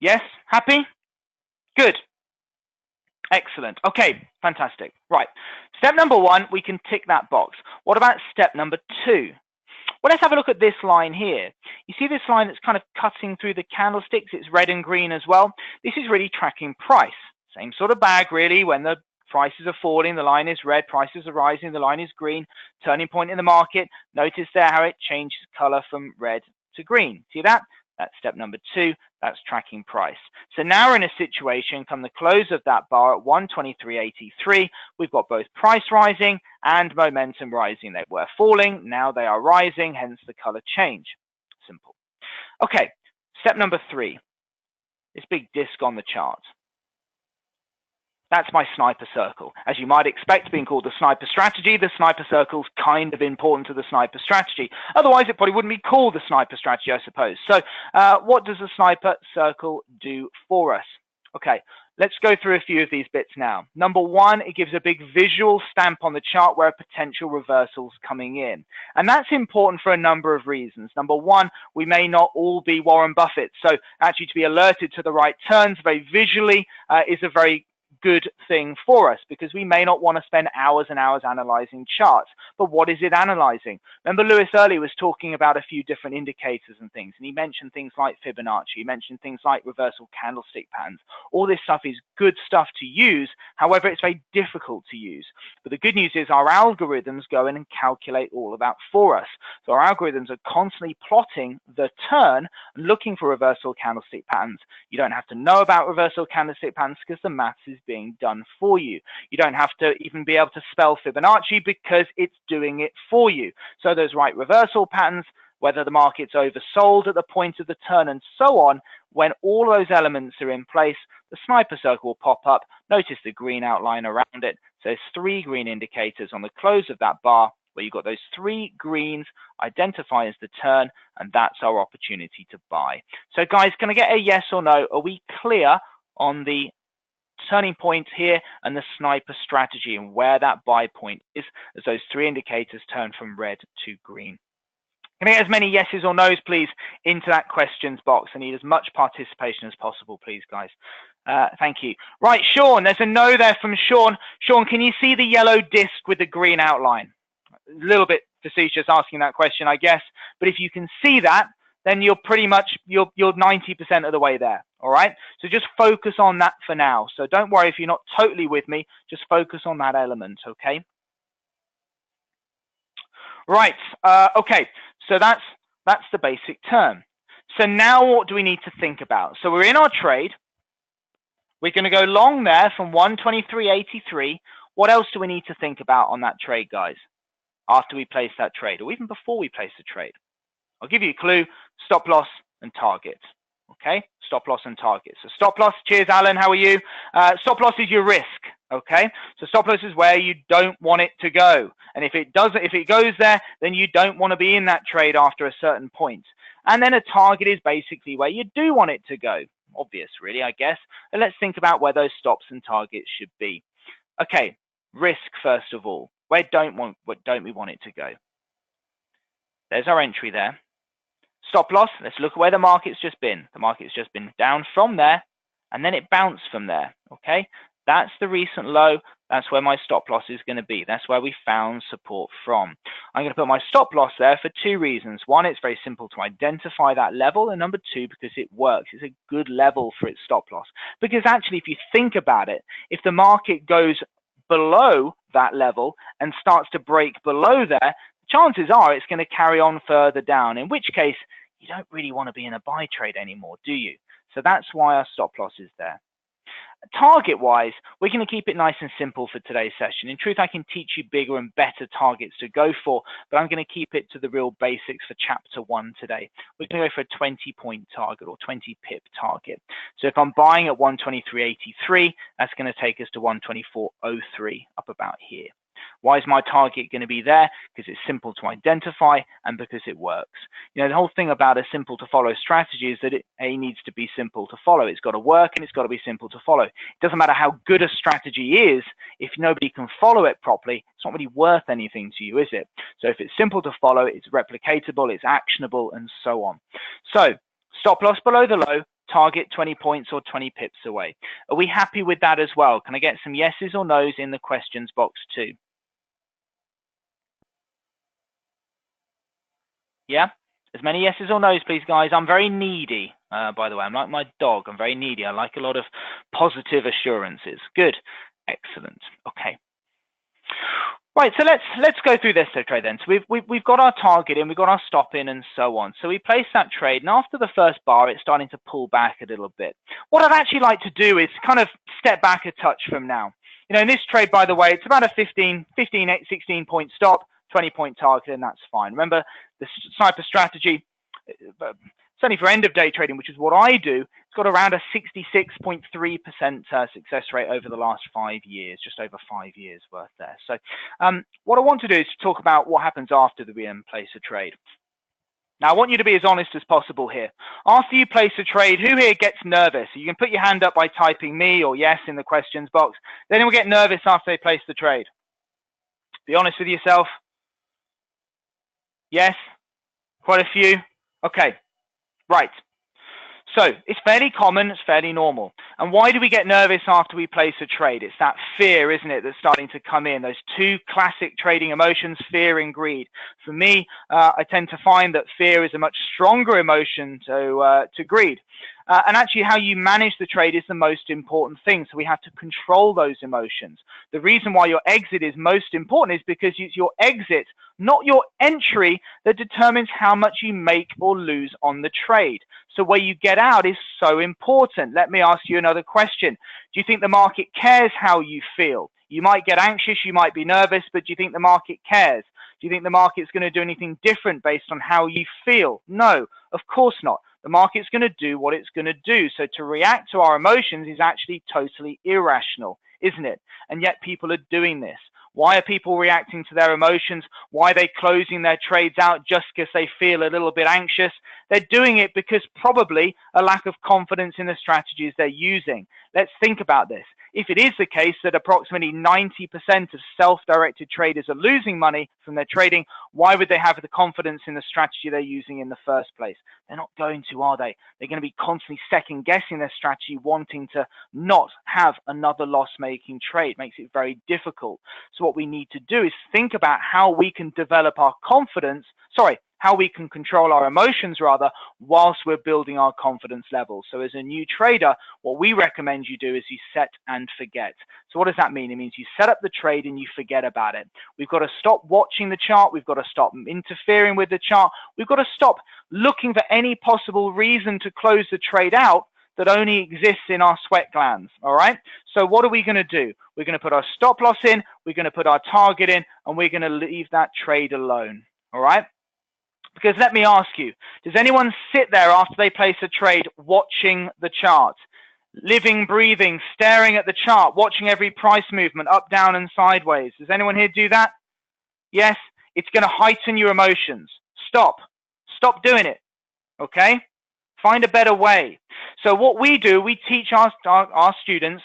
Yes? Happy? Good. Excellent. Okay, fantastic. Right. Step number 1, we can tick that box. What about step number 2? Well, let's have a look at this line here. You see this line that's kind of cutting through the candlesticks? It's red and green as well. This is really tracking price. Same sort of bag, really. When the prices are falling, the line is red. Prices are rising, the line is green. Turning point in the market. Notice there how it changes color from red to green. See that? That's step number 2. That's tracking price. So now we're in a situation, come the close of that bar at 123.83, we've got both price rising and momentum rising. They were falling, now they are rising, hence the color change. Simple. Okay, step number 3, this big disc on the chart. That's my sniper circle. As you might expect, being called the sniper strategy, the sniper circle's kind of important to the sniper strategy. Otherwise, it probably wouldn't be called the sniper strategy, I suppose. So what does the sniper circle do for us? Okay, let's go through a few of these bits now. Number 1, it gives a big visual stamp on the chart where a potential reversal's coming in. And that's important for a number of reasons. Number 1, we may not all be Warren Buffett. So actually to be alerted to the right turns very visually is a very good thing for us, because we may not want to spend hours and hours analyzing charts. But what is it analyzing? Remember, Lewis earlier was talking about a few different indicators and things, and he mentioned things like Fibonacci, he mentioned things like reversal candlestick patterns. All this stuff is good stuff to use. However, it's very difficult to use. But the good news is our algorithms go in and calculate all of that for us. So our algorithms are constantly plotting the turn and looking for reversal candlestick patterns. You don't have to know about reversal candlestick patterns because the maths is being done for you. You don't have to even be able to spell Fibonacci because it's doing it for you. So those right reversal patterns, whether the market's oversold at the point of the turn and so on, when all those elements are in place, the sniper circle will pop up. Notice the green outline around it. So there's 3 green indicators on the close of that bar where you've got those 3 greens, identify as the turn, and that's our opportunity to buy. So guys, can I get a yes or no? Are we clear on the turning point here and the sniper strategy and where that buy point is as those 3 indicators turn from red to green? Can I get as many yeses or nos, please, into that questions box? I need as much participation as possible, please, guys. Thank you. Right, Sean, there's a no there from Sean. Sean, can you see the yellow disc with the green outline? A little bit facetious asking that question, I guess. But if you can see that, then you're pretty much, you're 90% of the way there. All right. So just focus on that for now. So don't worry if you're not totally with me. Just focus on that element. Okay. Right. Okay. So that's the basic term. So now what do we need to think about? So we're in our trade. We're going to go long there from 123.83. What else do we need to think about on that trade, guys, after we place that trade, or even before we place the trade? I'll give you a clue: stop loss and target. Okay, stop loss and target. So stop loss, cheers Alan, how are you? Stop loss is your risk. Okay, so stop loss is where you don't want it to go, and if it goes there, then you don't want to be in that trade after a certain point. And then a target is basically where you do want it to go. Obvious, really, I guess. And let's think about where those stops and targets should be. Okay, risk first of all. Where don't we want it to go? There's our entry there. Stop loss, let's look at where the market's just been. The market's just been down from there, and then it bounced from there, okay? That's the recent low. That's where my stop loss is going to be. That's where we found support from. I'm going to put my stop loss there for 2 reasons. One, it's very simple to identify that level, and number 2, because it works. It's a good level for its stop loss. Because actually, if you think about it, if the market goes below that level and starts to break below there, chances are it's going to carry on further down, in which case you don't really want to be in a buy trade anymore, do you? So that's why our stop loss is there. Target wise, we're going to keep it nice and simple for today's session. In truth, I can teach you bigger and better targets to go for, but I'm going to keep it to the real basics for chapter 1 today. We're going to go for a 20-point target or 20 pip target. So if I'm buying at 123.83, that's going to take us to 124.03, up about here. Why is my target going to be there? Because it's simple to identify and because it works. You know, the whole thing about a simple to follow strategy is that it needs to be simple to follow. It's got to work and it's got to be simple to follow. It doesn't matter how good a strategy is, if nobody can follow it properly, it's not really worth anything to you, is it? So if it's simple to follow, it's replicatable, it's actionable, and so on. So stop loss below the low, target 20 points or 20 pips away. Are we happy with that as well? Can I get some yeses or nos in the questions box too? Yeah, as many yeses or nos, please, guys. I'm very needy, by the way. I'm like my dog. I'm very needy. I like a lot of positive assurances. Good, excellent. Okay. Right, so let's go through this trade then. So we've got our target in, we've got our stop in, and so on. So we place that trade, and after the first bar, it's starting to pull back a little bit. What I'd actually like to do is kind of step back a touch from now. You know, in this trade, by the way, it's about a 16 point stop, 20-point target, and that's fine. Remember, the sniper strategy, certainly for end of day trading, which is what I do, it's got around a 66.3% success rate over the last 5 years, just over 5 years worth there. So what I want to do is to talk about what happens after we place a trade. Now, I want you to be as honest as possible here. After you place a trade, who here gets nervous? You can put your hand up by typing me or yes in the questions box. Then we'll get nervous after they place the trade. Be honest with yourself. Yes, quite a few. Okay, right. So it's fairly common, it's fairly normal. And why do we get nervous after we place a trade? It's that fear, isn't it, that's starting to come in. Those 2 classic trading emotions, fear and greed. For me, I tend to find that fear is a much stronger emotion to greed. And actually how you manage the trade is the most important thing. So we have to control those emotions. The reason why your exit is most important is because it's your exit, not your entry, that determines how much you make or lose on the trade. So where you get out is so important. Let me ask you another question. Do you think the market cares how you feel? You might get anxious, you might be nervous, but do you think the market cares? Do you think the market's going to do anything different based on how you feel? No, of course not. The market's going to do what it's going to do. So to react to our emotions is actually totally irrational, isn't it? And yet people are doing this. Why are people reacting to their emotions? Why are they closing their trades out just because they feel a little bit anxious? They're doing it because probably a lack of confidence in the strategies they're using. Let's think about this. If it is the case that approximately 90% of self-directed traders are losing money from their trading, why would they have the confidence in the strategy they're using in the first place? They're not going to, are they? They're going to be constantly second guessing their strategy, wanting to not have another loss-making trade. Makes it very difficult. So what we need to do is think about how we can develop our confidence, how we can control our emotions rather, whilst we're building our confidence levels. So as a new trader, what we recommend you do is you set and forget. So what does that mean? It means you set up the trade and you forget about it. We've got to stop watching the chart. We've got to stop interfering with the chart. We've got to stop looking for any possible reason to close the trade out that only exists in our sweat glands. All right. So what are we going to do? We're going to put our stop loss in, we're going to put our target in, and we're going to leave that trade alone. All right. Because let me ask you, does anyone sit there after they place a trade watching the chart? Living, breathing, staring at the chart, watching every price movement up, down, and sideways. Does anyone here do that? Yes, it's going to heighten your emotions. Stop doing it. Okay? Find a better way. So what we do, we teach our students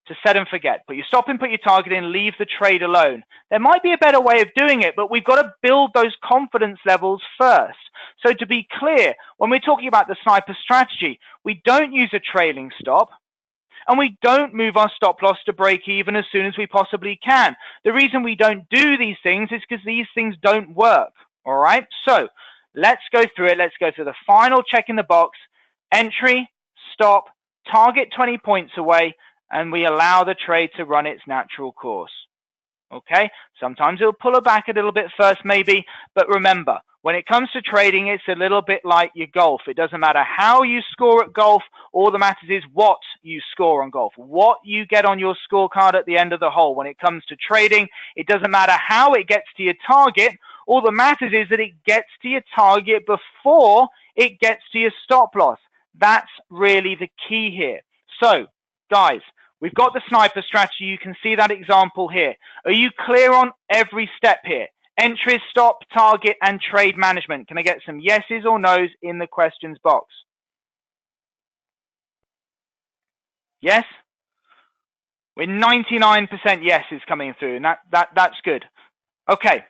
to set and forget. Put your stop in, put your target in, leave the trade alone. There might be a better way of doing it, but we've got to build those confidence levels first. So to be clear, when we're talking about the sniper strategy, we don't use a trailing stop, and we don't move our stop loss to break even as soon as we possibly can. The reason we don't do these things is because these things don't work. All right? So let's go through it. Let's go through the final check in the box. Entry, stop, target 20 points away, and we allow the trade to run its natural course. Okay? Sometimes it'll pull it back a little bit first, maybe, but remember, when it comes to trading, it's a little bit like your golf. It doesn't matter how you score at golf. All that matters is what you score on golf, what you get on your scorecard at the end of the hole. When it comes to trading, it doesn't matter how it gets to your target. All that matters is that it gets to your target before it gets to your stop loss. That's really the key here. So, guys, we've got the sniper strategy. You can see that example here. Are you clear on every step here? Entry, stop, target, and trade management. Can I get some yeses or nos in the questions box? Yes? We're 99% yeses coming through, and that's good. Okay.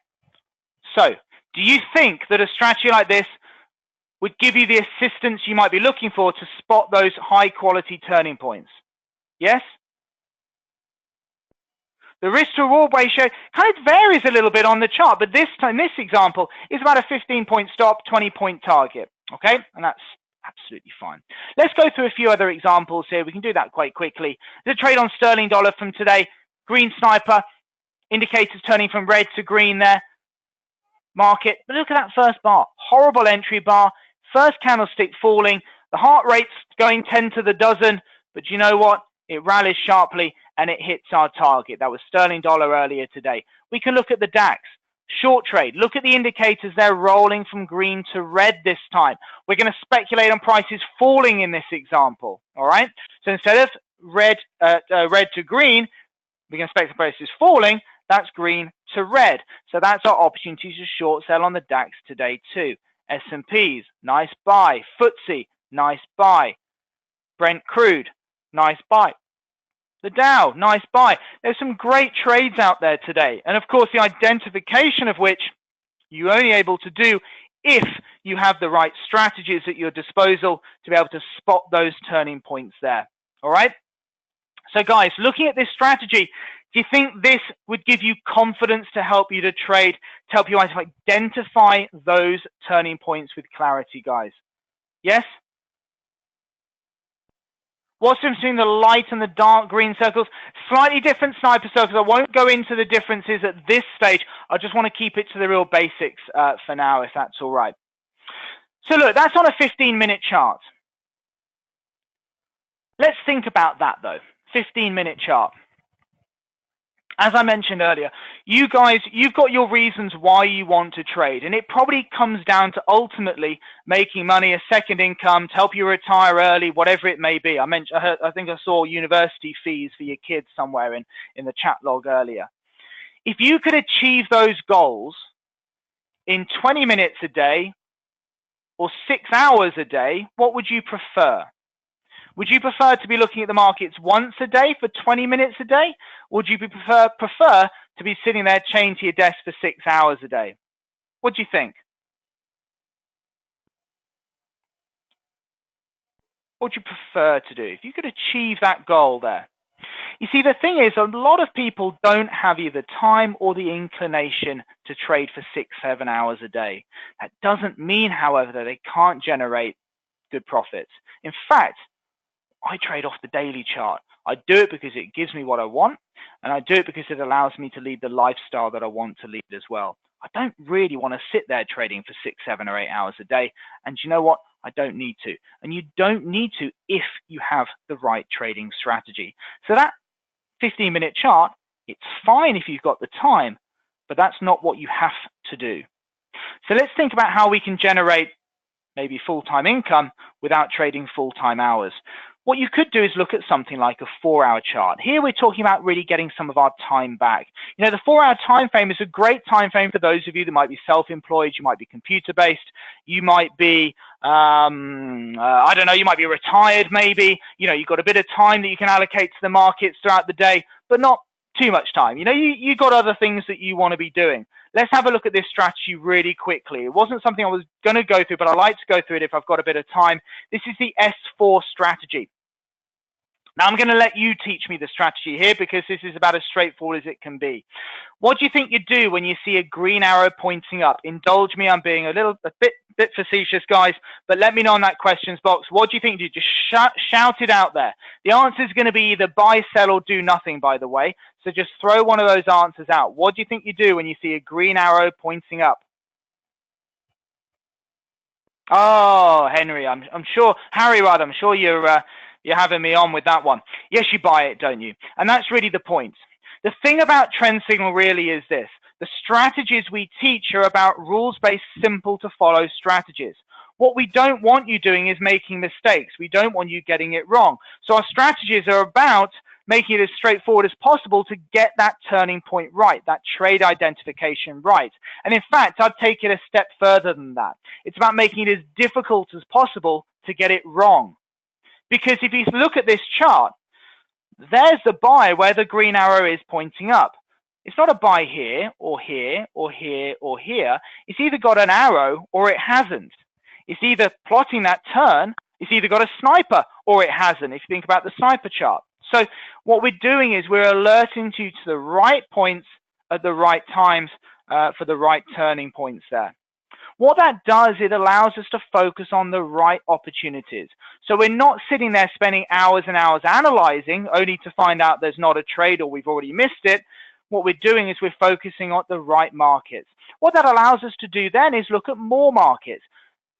So, do you think that a strategy like this would give you the assistance you might be looking for to spot those high-quality turning points? Yes? The risk to reward ratio kind of varies a little bit on the chart, but this time, this example is about a 15-point stop, 20-point target. Okay? And that's absolutely fine. Let's go through a few other examples here. We can do that quite quickly. The trade on sterling dollar from today, green sniper, indicators turning from red to green there. Market, but look at that first bar. Horrible entry bar. First candlestick falling. The heart rate's going 10 to the dozen, but you know what? It rallies sharply and it hits our target. That was sterling dollar earlier today. We can look at the DAX. Short trade. Look at the indicators. They're rolling from green to red this time. We're going to speculate on prices falling in this example. All right. So instead of red to green, we're going to speculate prices falling. That's green to red. So that's our opportunity to short sell on the DAX today too. S&Ps, nice buy. FTSE, nice buy. Brent crude, nice buy. The Dow, nice buy. There's some great trades out there today. And of course, the identification of which you're only able to do if you have the right strategies at your disposal to be able to spot those turning points there. All right? So guys, looking at this strategy, do you think this would give you confidence to help you to trade, to help you identify those turning points with clarity, guys? Yes? What's the difference between the light and the dark green circles? Slightly different sniper circles. I won't go into the differences at this stage. I just want to keep it to the real basics for now, if that's all right. So look, that's on a 15-minute chart. Let's think about that, though. 15-minute chart. As I mentioned earlier, you guys, you've got your reasons why you want to trade, and it probably comes down to ultimately making money, a second income, to help you retire early, whatever it may be. I think I saw university fees for your kids somewhere in the chat log earlier. If you could achieve those goals in 20 minutes a day or 6 hours a day, what would you prefer? Would you prefer to be looking at the markets once a day for 20 minutes a day? Or would you prefer to be sitting there chained to your desk for 6 hours a day? What do you think? What would you prefer to do if you could achieve that goal there? You see, the thing is, a lot of people don't have either time or the inclination to trade for 6, 7 hours a day. That doesn't mean, however, that they can't generate good profits. In fact, I trade off the daily chart. I do it because it gives me what I want, and I do it because it allows me to lead the lifestyle that I want to lead as well. I don't really want to sit there trading for 6, 7, or 8 hours a day. And you know what? I don't need to. And you don't need to if you have the right trading strategy. So that 15-minute chart, it's fine if you've got the time, but that's not what you have to do. So let's think about how we can generate maybe full-time income without trading full-time hours. What you could do is look at something like a 4-hour chart. Here we're talking about really getting some of our time back. You know, the 4-hour time frame is a great time frame for those of you that might be self-employed, you might be computer-based, you might be, I don't know, you might be retired maybe. You know, you've got a bit of time that you can allocate to the markets throughout the day, but not too much time. You know, you got other things that you want to be doing. Let's have a look at this strategy really quickly. It wasn't something I was going to go through, but I like to go through it if I've got a bit of time. This is the S4 strategy. Now, I'm going to let you teach me the strategy here because this is about as straightforward as it can be. What do you think you do when you see a green arrow pointing up? Indulge me, I'm being a bit facetious, guys, but let me know in that questions box. What do you think you do? Just shout it out there. The answer is going to be either buy, sell, or do nothing, by the way. So just throw one of those answers out. What do you think you do when you see a green arrow pointing up? Oh, Henry, I'm sure, Harry, rather, I'm sure you're having me on with that one. Yes, you buy it, don't you? And that's really the point. The thing about Trend Signal really is this. The strategies we teach are about rules-based, simple to follow strategies. What we don't want you doing is making mistakes. We don't want you getting it wrong. So our strategies are about making it as straightforward as possible to get that turning point right, that trade identification right. And in fact, I'd take it a step further than that. It's about making it as difficult as possible to get it wrong. Because if you look at this chart, there's the buy where the green arrow is pointing up. It's not a buy here or here or here or here. It's either got an arrow or it hasn't. It's either plotting that turn, it's either got a sniper or it hasn't, if you think about the sniper chart. So what we're doing is we're alerting you to the right points at the right times for the right turning points there. What that does, it allows us to focus on the right opportunities. So we're not sitting there spending hours and hours analyzing only to find out there's not a trade or we've already missed it. What we're doing is we're focusing on the right markets. What that allows us to do then is look at more markets.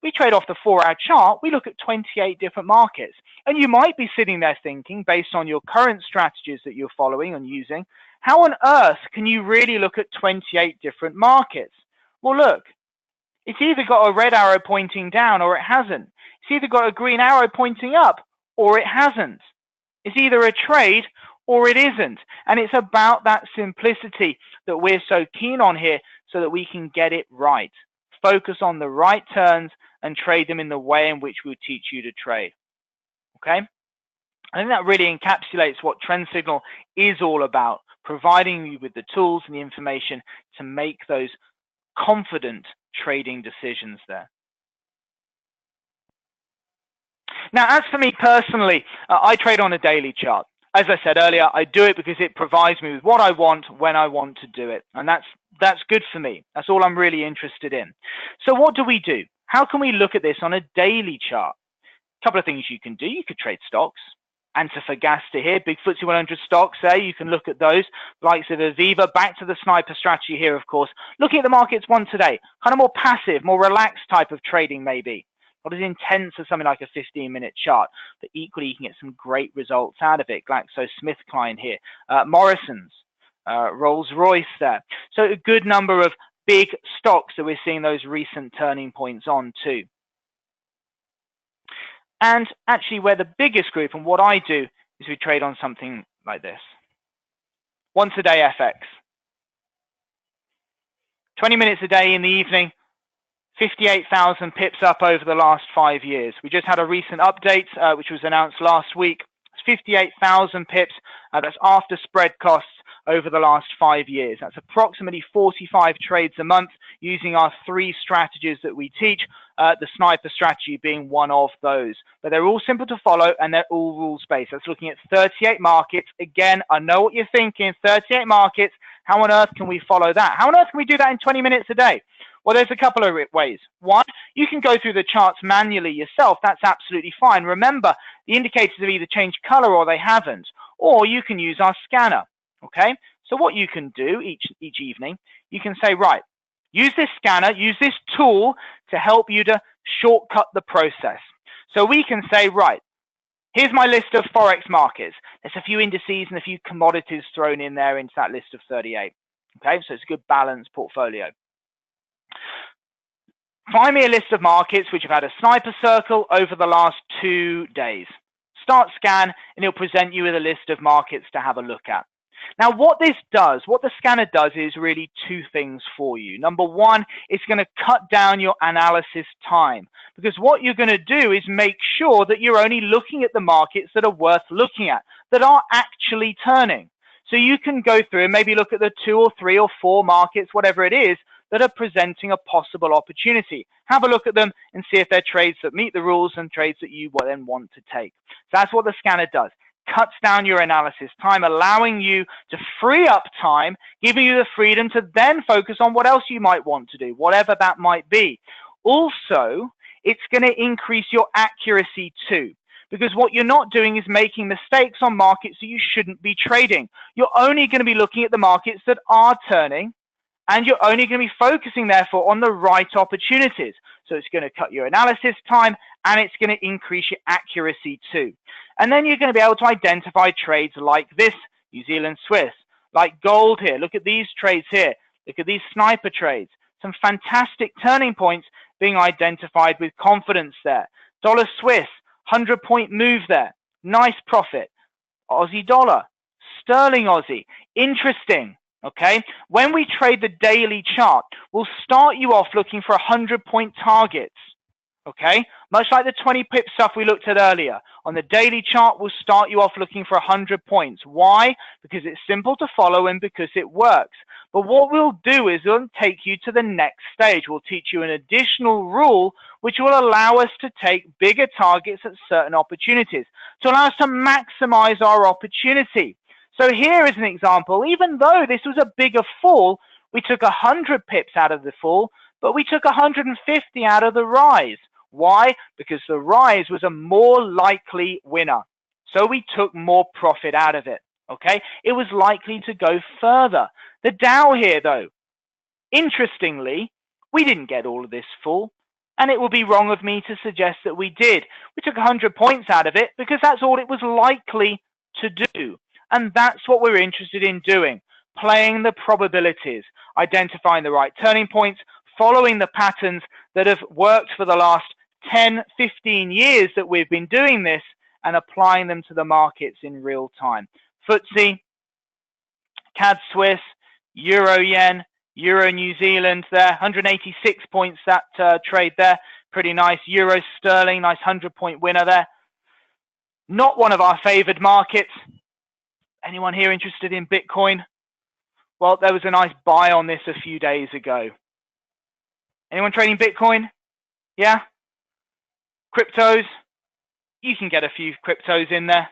We trade off the 4-hour chart, we look at 28 different markets. And you might be sitting there thinking, based on your current strategies that you're following and using, how on earth can you really look at 28 different markets? Well, look, it's either got a red arrow pointing down or it hasn't. It's either got a green arrow pointing up or it hasn't. It's either a trade or it isn't. And it's about that simplicity that we're so keen on here so that we can get it right. Focus on the right turns and trade them in the way in which we'll teach you to trade. Okay? I think that really encapsulates what Trend Signal is all about, providing you with the tools and the information to make those confident trading decisions there. Now, as for me personally, I trade on a daily chart. As I said earlier, I do it because it provides me with what I want when I want to do it. And that's good for me. That's all I'm really interested in. So what do? How can we look at this on a daily chart? A couple of things you can do. You could trade stocks. Antofagasta here, big FTSE 100 stocks there. You can look at those, likes of Aviva, back to the sniper strategy here, of course. Looking at the markets one today, kind of more passive, more relaxed type of trading maybe. Not as intense as something like a 15-minute chart, but equally you can get some great results out of it. GlaxoSmithKline here, Morrison's, Rolls-Royce there. So a good number of big stocks that we're seeing those recent turning points on too. And actually we're the biggest group, and what I do is we trade on something like this. Once a day FX. 20 minutes a day in the evening, 58,000 pips up over the last 5 years. We just had a recent update, which was announced last week. It's 58,000 pips. That's after spread costs over the last 5 years. That's approximately 45 trades a month using our 3 strategies that we teach, the sniper strategy being one of those. But they're all simple to follow and they're all rules-based. That's looking at 38 markets. Again, I know what you're thinking, 38 markets. How on earth can we follow that? How on earth can we do that in 20 minutes a day? Well, there's a couple of ways. One, you can go through the charts manually yourself. That's absolutely fine. Remember, the indicators have either changed color or they haven't. Or you can use our scanner. Okay, so what you can do each evening, you can say, right, use this scanner, use this tool to help you to shortcut the process. So we can say, right, here's my list of Forex markets. There's a few indices and a few commodities thrown in there into that list of 38. Okay, so it's a good balanced portfolio. Find me a list of markets which have had a sniper circle over the last 2 days. Start scan and it'll present you with a list of markets to have a look at. Now, what this does, what the scanner does is really 2 things for you. Number one, it's going to cut down your analysis time, because what you're going to do is make sure that you're only looking at the markets that are worth looking at, that are actually turning. So you can go through and maybe look at the 2 or 3 or 4 markets, whatever it is, that are presenting a possible opportunity. Have a look at them and see if they're trades that meet the rules and trades that you then want to take. So that's what the scanner does. Cuts down your analysis time, allowing you to free up time, giving you the freedom to then focus on what else you might want to do, whatever that might be. Also, it's going to increase your accuracy too, because what you're not doing is making mistakes on markets that you shouldn't be trading. You're only going to be looking at the markets that are turning, and you're only going to be focusing, therefore, on the right opportunities. So it's going to cut your analysis time, and it's going to increase your accuracy too. And then you're going to be able to identify trades like this, New Zealand Swiss, like gold here. Look at these trades here. Look at these sniper trades. Some fantastic turning points being identified with confidence there. Dollar Swiss, 100-point move there. Nice profit. Aussie dollar, sterling Aussie. Interesting. Okay, when we trade the daily chart, we'll start you off looking for 100-point targets. Okay, much like the 20 pip stuff we looked at earlier. On the daily chart, we'll start you off looking for 100 points. Why? Because it's simple to follow and because it works. But what we'll do is we'll take you to the next stage. We'll teach you an additional rule which will allow us to take bigger targets at certain opportunities, to allow us to maximize our opportunity. So here is an example. Even though this was a bigger fall, we took 100 pips out of the fall, but we took 150 out of the rise. Why? Because the rise was a more likely winner. So we took more profit out of it. Okay? It was likely to go further. The Dow here, though, interestingly, we didn't get all of this fall, and it would be wrong of me to suggest that we did. We took 100 points out of it because that's all it was likely to do. And that's what we're interested in doing, playing the probabilities, identifying the right turning points, following the patterns that have worked for the last 10, 15 years that we've been doing this, and applying them to the markets in real time. FTSE, CAD Swiss, Euro Yen, Euro New Zealand there, 186 points that trade there, pretty nice. Euro Sterling, nice 100-point winner there. Not one of our favored markets. Anyone here interested in Bitcoin? Well, there was a nice buy on this a few days ago. Anyone trading Bitcoin? Yeah? Cryptos? You can get a few cryptos in there.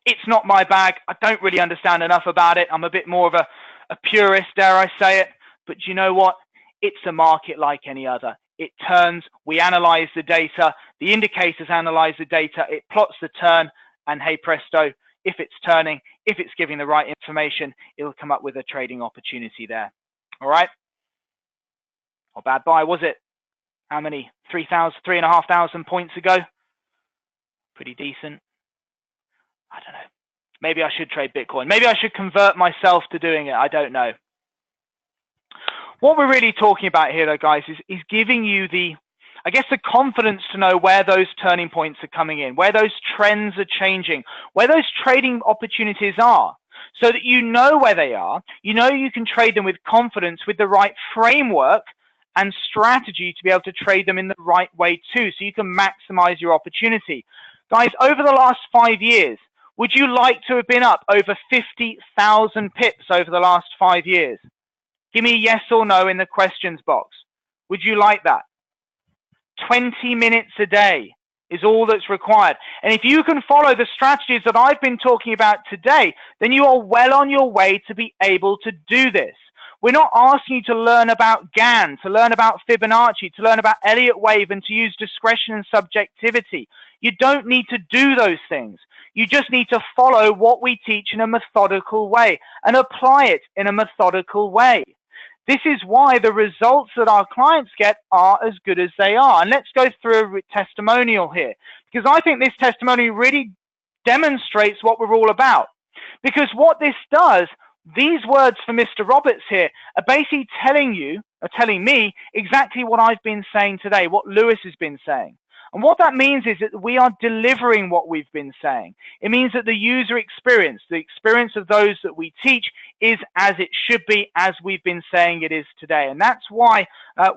It's not my bag. I don't really understand enough about it. I'm a bit more of a purist, dare I say it. But you know what? It's a market like any other. It turns, we analyze the data, the indicators analyze the data, it plots the turn, and hey presto, if it's turning, if it's giving the right information, it'll come up with a trading opportunity there. All right? Not bad buy, was it? How many? 3,500 points ago? Pretty decent. I don't know. Maybe I should trade Bitcoin. Maybe I should convert myself to doing it. I don't know. What we're really talking about here, though, guys, is giving you the confidence to know where those turning points are coming in, where those trends are changing, where those trading opportunities are. so that you know where they are, you know you can trade them with confidence with the right framework and strategy to be able to trade them in the right way too, so you can maximize your opportunity. Guys, over the last 5 years, would you like to have been up over 50,000 pips over the last 5 years? Give me a yes or no in the questions box. Would you like that? 20 minutes a day is all that's required. And if you can follow the strategies that I've been talking about today, then you are well on your way to be able to do this. We're not asking you to learn about Gann, to learn about Fibonacci, to learn about Elliott Wave, and to use discretion and subjectivity. You don't need to do those things. You just need to follow what we teach in a methodical way and apply it in a methodical way. This is why the results that our clients get are as good as they are. And let's go through a testimonial here, because I think this testimonial really demonstrates what we're all about. Because what this does, these words for Mr. Roberts here are basically telling me exactly what I've been saying today, what Lewis has been saying. And what that means is that we are delivering what we've been saying. It means that the user experience, the experience of those that we teach, is as it should be, as we've been saying it is today. And that's why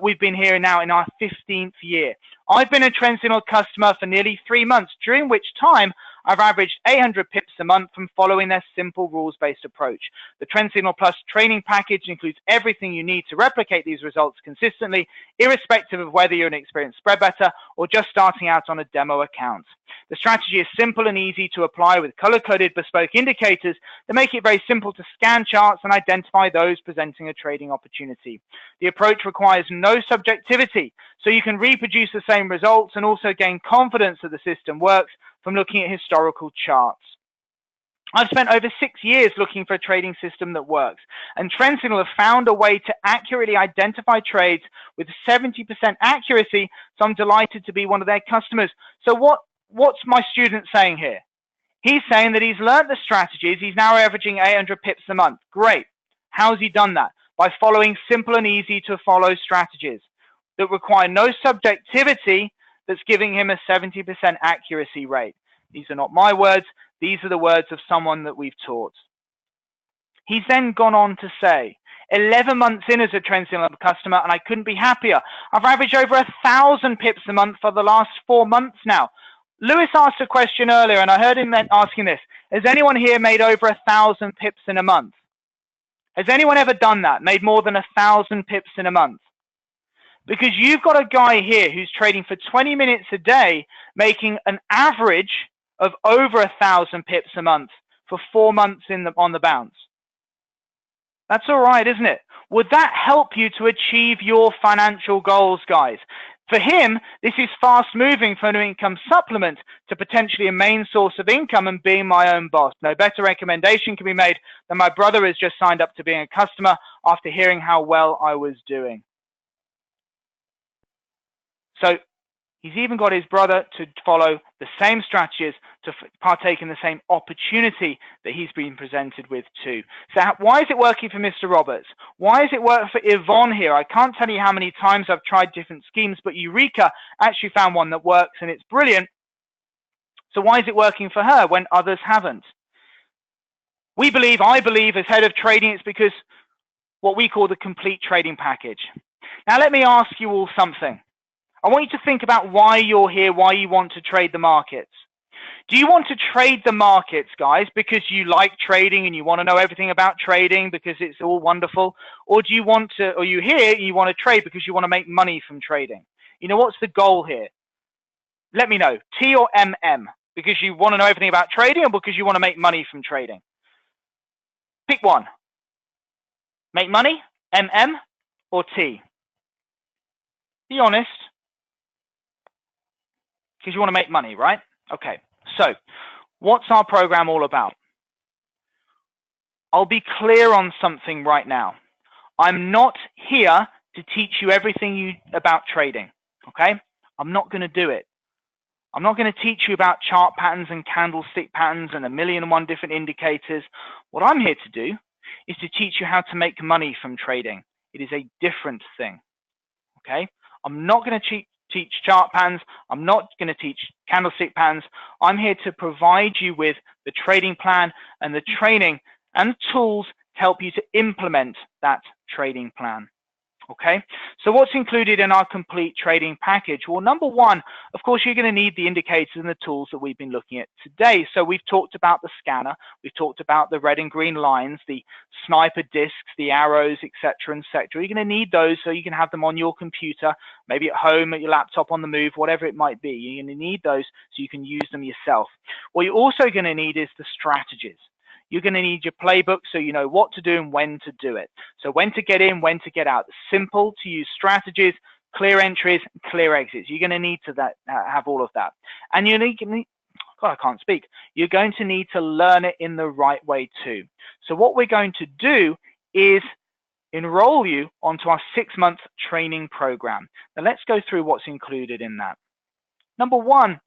we've been here now in our 15th year. I've been a TrendSignal customer for nearly 3 months, during which time I've averaged 800 pips a month from following their simple rules-based approach. The TrendSignal Plus training package includes everything you need to replicate these results consistently, irrespective of whether you're an experienced spread better or just starting out on a demo account. The strategy is simple and easy to apply with color-coded bespoke indicators that make it very simple to scan charts and identify those presenting a trading opportunity. The approach requires no subjectivity, so you can reproduce the same results and also gain confidence that the system works from looking at historical charts. I've spent over 6 years looking for a trading system that works, and TrendSignal have found a way to accurately identify trades with 70% accuracy, so I'm delighted to be one of their customers. So what's my student saying here? He's saying that he's learned the strategies, he's now averaging 800 pips a month. Great. How has he done that? By following simple and easy to follow strategies that require no subjectivity, that's giving him a 70% accuracy rate. These are not my words. These are the words of someone that we've taught. He's then gone on to say, 11 months in as a TrendSignal customer, and I couldn't be happier. I've averaged over 1,000 pips a month for the last 4 months now. Lewis asked a question earlier, and I heard him asking this. Has anyone here made over 1,000 pips in a month? Has anyone ever done that, made more than 1,000 pips in a month? Because you've got a guy here who's trading for 20 minutes a day, making an average of over 1,000 pips a month for 4 months on the bounce. That's all right, isn't it? Would that help you to achieve your financial goals, guys? For him, this is fast moving from an income supplement to potentially a main source of income and being my own boss. No better recommendation can be made than my brother has just signed up to being a customer after hearing how well I was doing. So he's even got his brother to follow the same strategies, to partake in the same opportunity that he's been presented with too. So why is it working for Mr. Roberts? Why is it working for Yvonne here? I can't tell you how many times I've tried different schemes, but Eureka actually found one that works and it's brilliant. So why is it working for her when others haven't? I believe as head of trading, it's because what we call the complete trading package. Now let me ask you all something. I want you to think about why you're here, why you want to trade the markets. Do you want to trade the markets, guys, because you like trading and you want to know everything about trading because it's all wonderful? Or do you want to, or you here, you want to trade because you want to make money from trading? You know, what's the goal here? Let me know, T or MM, because you want to know everything about trading or because you want to make money from trading? Pick one. Make money, MM or T? Be honest. Because you want to make money, right? Okay, so what's our program all about? I'll be clear on something right now. I'm not here to teach you everything about trading, okay? I'm not going to do it. I'm not going to teach you about chart patterns and candlestick patterns and 1,000,001 different indicators. What I'm here to do is to teach you how to make money from trading. It is a different thing, okay? I'm not going to teach chart patterns. I'm not going to teach candlestick patterns. I'm here to provide you with the trading plan and the training and tools to help you to implement that trading plan. Okay, so what's included in our complete trading package? Well, number one, of course, you're going to need the indicators and the tools that we've been looking at today. So we've talked about the scanner, we've talked about the red and green lines, the sniper discs, the arrows, etc., etc. You're going to need those so you can have them on your computer, maybe at home, at your laptop, on the move, whatever it might be. You're going to need those so you can use them yourself. What you're also going to need is the strategies. You're going to need your playbook so you know what to do and when to do it. So when to get in, when to get out. Simple to use strategies, clear entries, clear exits. You're going to need to have all of that. And God, I can't speak. You're going to need to learn it in the right way too. So what we're going to do is enroll you onto our 6-month training program. Now let's go through what's included in that. Number one,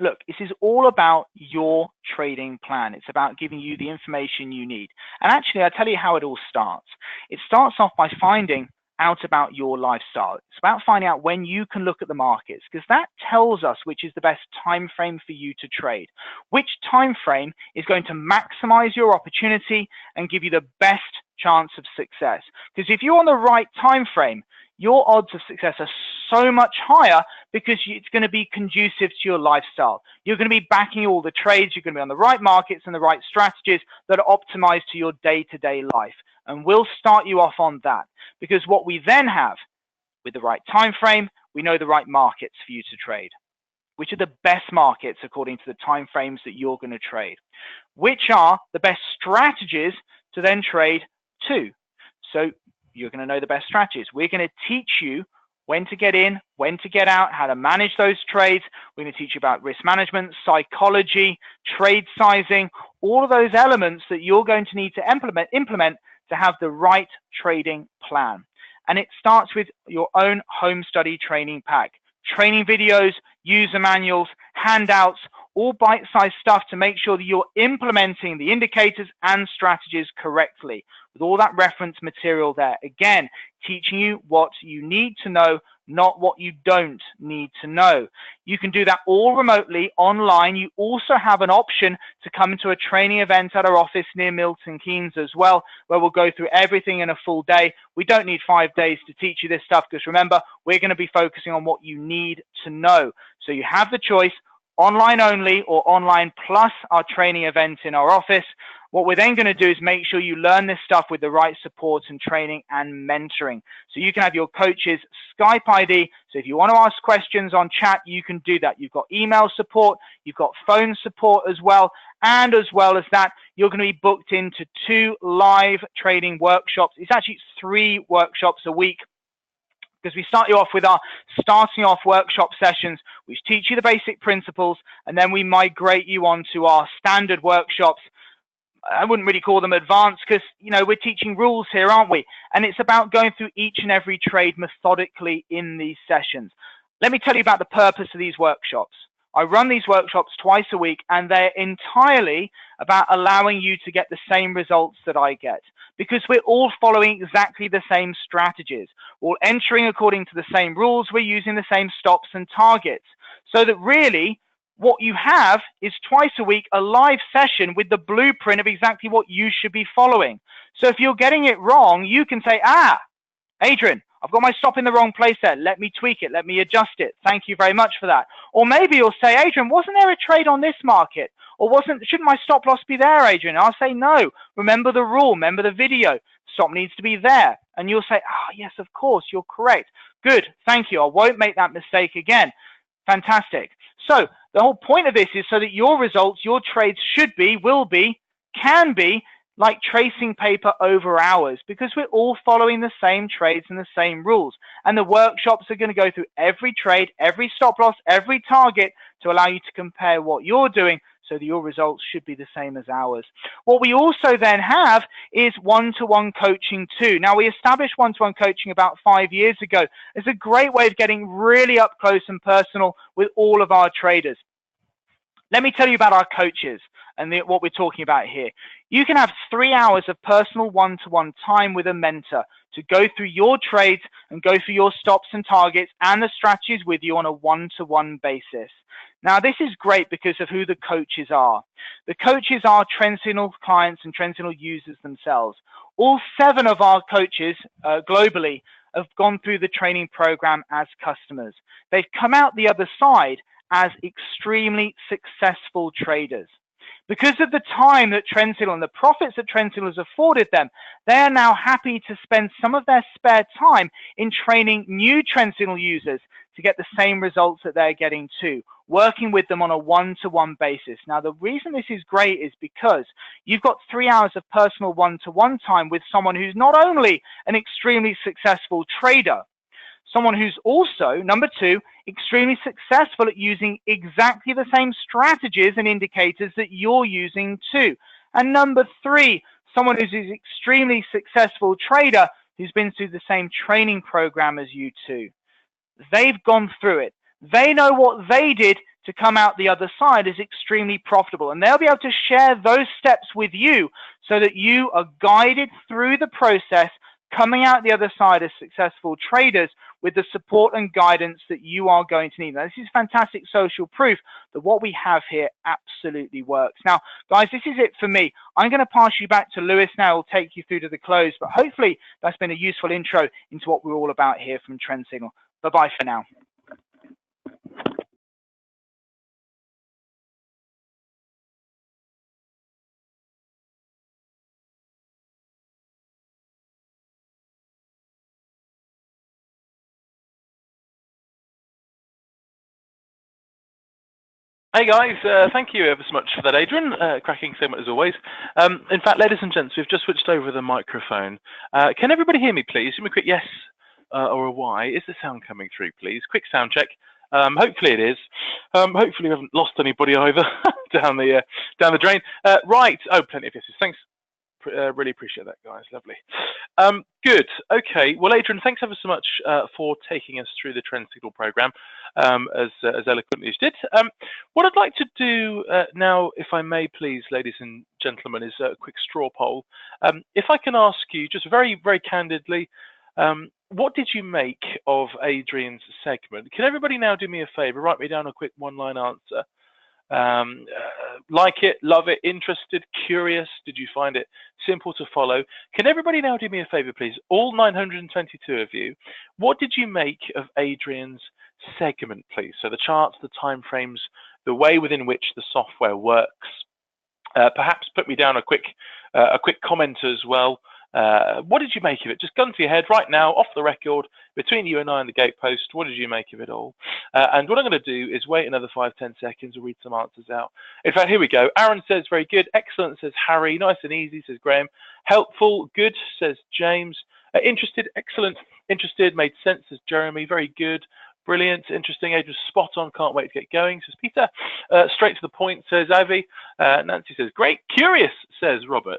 look, this is all about your trading plan. It's about giving you the information you need. And actually, I'll tell you how it all starts. It starts off by finding out about your lifestyle. It's about finding out when you can look at the markets, because that tells us which is the best time frame for you to trade. Which time frame is going to maximize your opportunity and give you the best chance of success. Because if you're on the right time frame, your odds of success are so much higher because it's going to be conducive to your lifestyle. You're going to be backing all the trades. You're going to be on the right markets and the right strategies that are optimized to your day-to-day life. And we'll start you off on that, because what we then have with the right time frame, we know the right markets for you to trade. Which are the best markets according to the time frames that you're going to trade? Which are the best strategies to then trade to? So you're going to know the best strategies. We're going to teach you when to get in, when to get out, how to manage those trades. We're going to teach you about risk management, psychology, trade sizing, all of those elements that you're going to need to implement to have the right trading plan. And it starts with your own home study training pack. Training videos, user manuals, handouts, all bite-sized stuff to make sure that you're implementing the indicators and strategies correctly, with all that reference material there. Again, teaching you what you need to know, not what you don't need to know. You can do that all remotely online. You also have an option to come to a training event at our office near Milton Keynes as well, where we'll go through everything in a full day. We don't need 5 days to teach you this stuff, because remember, we're going to be focusing on what you need to know. So you have the choice, online only or online plus our training event in our office. What we're then going to do is make sure you learn this stuff with the right support and training and mentoring. So you can have your coach's Skype ID. So if you want to ask questions on chat, you can do that. You've got email support, you've got phone support as well. And as well as that, you're going to be booked into 2 live trading workshops. It's actually 3 workshops a week, because we start you off with our starting off workshop sessions, which teach you the basic principles, and then we migrate you onto our standard workshops. I wouldn't really call them advanced, because, you know, we're teaching rules here, aren't we? And it's about going through each and every trade methodically in these sessions. Let me tell you about the purpose of these workshops. I run these workshops twice a week, and they're entirely about allowing you to get the same results that I get, because we're all following exactly the same strategies. We're all entering according to the same rules. We're using the same stops and targets, so that really what you have is twice a week a live session with the blueprint of exactly what you should be following. So if you're getting it wrong, you can say, Adrian, I've got my stop in the wrong place there. Let me tweak it. Let me adjust it. Thank you very much for that. Or maybe you'll say, Adrian, wasn't there a trade on this market? Or shouldn't my stop loss be there, Adrian? I'll say, no. Remember the rule. Remember the video. Stop needs to be there. And you'll say, yes, of course, you're correct. Good. Thank you. I won't make that mistake again. Fantastic. So the whole point of this is so that your results, your trades should be, will be, can be like tracing paper over hours, because we're all following the same trades and the same rules. And the workshops are going to go through every trade, every stop loss, every target to allow you to compare what you're doing so that your results should be the same as ours. What we also then have is one-to-one coaching too. Now, we established one-to-one coaching about 5 years ago. It's a great way of getting really up close and personal with all of our traders. Let me tell you about our coaches and what we're talking about here. You can have 3 hours of personal one-to-one time with a mentor to go through your trades and go through your stops and targets and the strategies with you on a one-to-one basis. Now, this is great because of who the coaches are. The coaches are TrendSignal clients and TrendSignal users themselves. All 7 of our coaches globally have gone through the training program as customers. They've come out the other side as extremely successful traders. Because of the time that TrendSignal and the profits that TrendSignal has afforded them, they are now happy to spend some of their spare time in training new TrendSignal users to get the same results that they're getting too, working with them on a one-to-one basis. Now, the reason this is great is because you've got 3 hours of personal one-to-one time with someone who's not only an extremely successful trader, someone who's also, number 2, extremely successful at using exactly the same strategies and indicators that you're using too. And number 3, someone who's an extremely successful trader who's been through the same training program as you too. They've gone through it. They know what they did to come out the other side is extremely profitable, and they'll be able to share those steps with you so that you are guided through the process, coming out the other side as successful traders with the support and guidance that you are going to need. Now, this is fantastic social proof that what we have here absolutely works. Now, guys, this is it for me. I'm going to pass you back to Lewis now. He'll take you through to the close, but hopefully that's been a useful intro into what we're all about here from TrendSignal. Bye-bye for now. Hey guys, thank you ever so much for that, Adrian. Cracking segment as always. In fact, ladies and gents, we've just switched over the microphone. Can everybody hear me, please? Give me a quick yes or a Y. Is the sound coming through, please? Quick sound check. Hopefully it is. Hopefully we haven't lost anybody either down the drain. Right. Oh, plenty of yeses. Thanks. Really appreciate that, guys. Lovely. Good. Okay. Well, Adrian, thanks ever so much for taking us through the TrendSignal program as eloquently as you did. What I'd like to do now, if I may, please, ladies and gentlemen, is a quick straw poll. If I can ask you, just very, very candidly, what did you make of Adrian's segment? Can everybody now do me a favor? Write me down a quick one-line answer. Like it, love it, interested, curious, did you find it simple to follow? Can everybody now do me a favor, please? All 922 of you, what did you make of Adrian's segment, please? So the charts, the time frames, the way within which the software works. Perhaps put me down a quick comment as well. What did you make of it? Just gun to your head right now, off the record, between you and I and the gatepost. What did you make of it all? And what I'm going to do is wait another 5-10 seconds to read some answers out. In fact, here we go. Aaron says very good. Excellent, says Harry. Nice and easy, says Graham. Helpful, good, says James. Interested, excellent. Interested, made sense, says Jeremy. Very good. Brilliant, interesting, Adrian, spot on, can't wait to get going, says Peter. Straight to the point, says Avi. Nancy says, great. Curious, says Robert.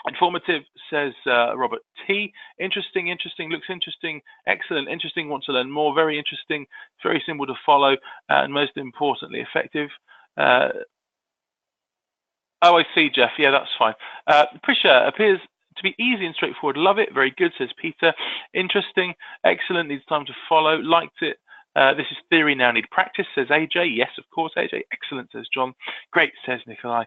Informative, says Robert T. Interesting, looks interesting, excellent, interesting, want to learn more, very interesting, very simple to follow, and most importantly, effective. Oh, I see, Jeff. Yeah, that's fine. Prisha appears to be easy and straightforward. Love it. Very good, says Peter. Interesting, excellent, needs time to follow. Liked it. This is theory, now need practice, says AJ. Yes, of course, AJ. Excellent, says John. Great, says Nikolai.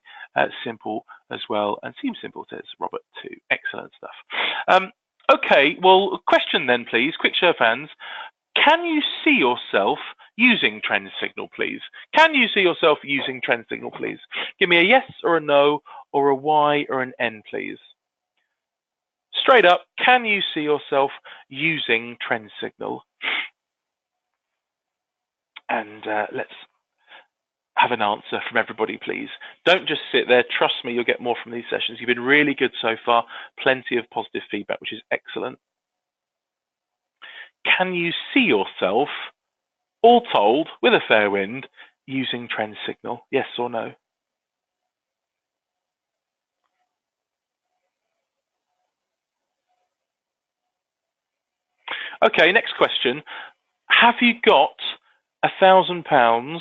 Simple as well, and seems simple, says Robert too. Excellent stuff. Okay, well, question then, please. Quick show of hands. Can you see yourself using TrendSignal, please? Can you see yourself using TrendSignal, please? Give me a yes or a no or a Y or an N, please. Straight up, can you see yourself using TrendSignal? And let's have an answer from everybody, please. Don't just sit there. Trust me, you'll get more from these sessions. You've been really good so far. Plenty of positive feedback, which is excellent. Can you see yourself, all told, with a fair wind, using TrendSignal? Yes or no? Okay, next question. Have you got £1,000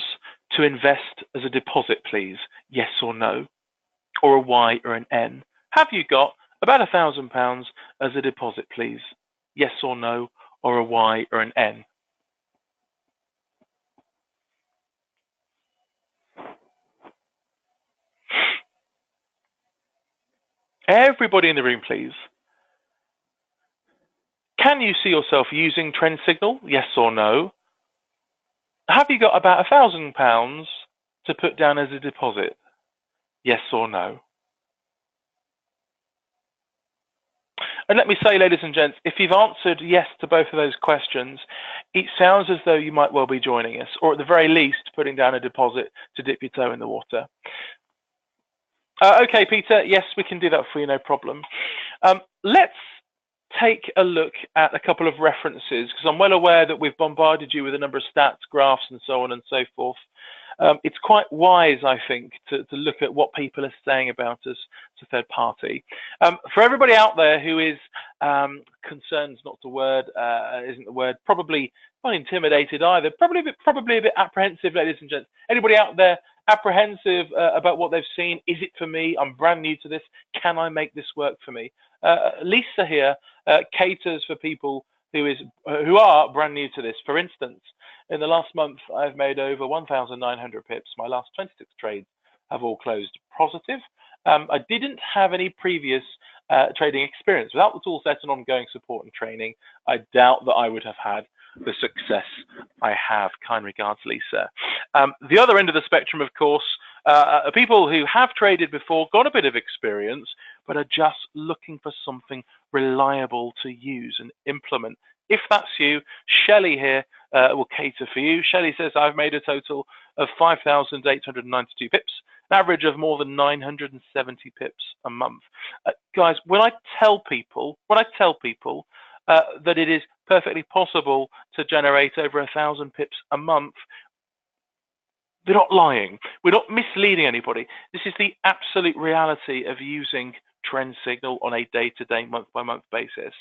to invest as a deposit, please? Yes or no? Or a Y or an N? Have you got about £1,000 as a deposit, please? Yes or no? Or a Y or an N? Everybody in the room, please. Can you see yourself using Trend Signal? Yes or no? Have you got about £1,000 to put down as a deposit? Yes or no? And let me say, ladies and gents, if you've answered yes to both of those questions, it sounds as though you might well be joining us, or at the very least, putting down a deposit to dip your toe in the water. Okay, Peter, yes, we can do that for you, no problem. Let's take a look at a couple of references, because I'm well aware that we've bombarded you with a number of stats, graphs, and so on and so forth. It's quite wise, I think, to look at what people are saying about us to third party. For everybody out there who is concerned, not the word, isn't the word, probably not intimidated either, probably a bit apprehensive, ladies and gents. Anybody out there apprehensive about what they've seen? Is it for me? I'm brand new to this. Can I make this work for me? Lisa here caters for people who are brand new to this. For instance, in the last month, I've made over 1,900 pips. My last 26 trades have all closed positive. I didn't have any previous trading experience. Without the tool set and ongoing support and training, I doubt that I would have had the success I have. Kind regards, Lisa. The other end of the spectrum, of course, are people who have traded before, got a bit of experience, but are just looking for something reliable to use and implement. If that's you, Shelley here will cater for you. Shelley says, I've made a total of 5,892 pips, an average of more than 970 pips a month. Guys, when I tell people that it is perfectly possible to generate over 1,000 pips a month, they're not lying. We're not misleading anybody. This is the absolute reality of using Trend Signal on a day-to-day, month-by-month basis.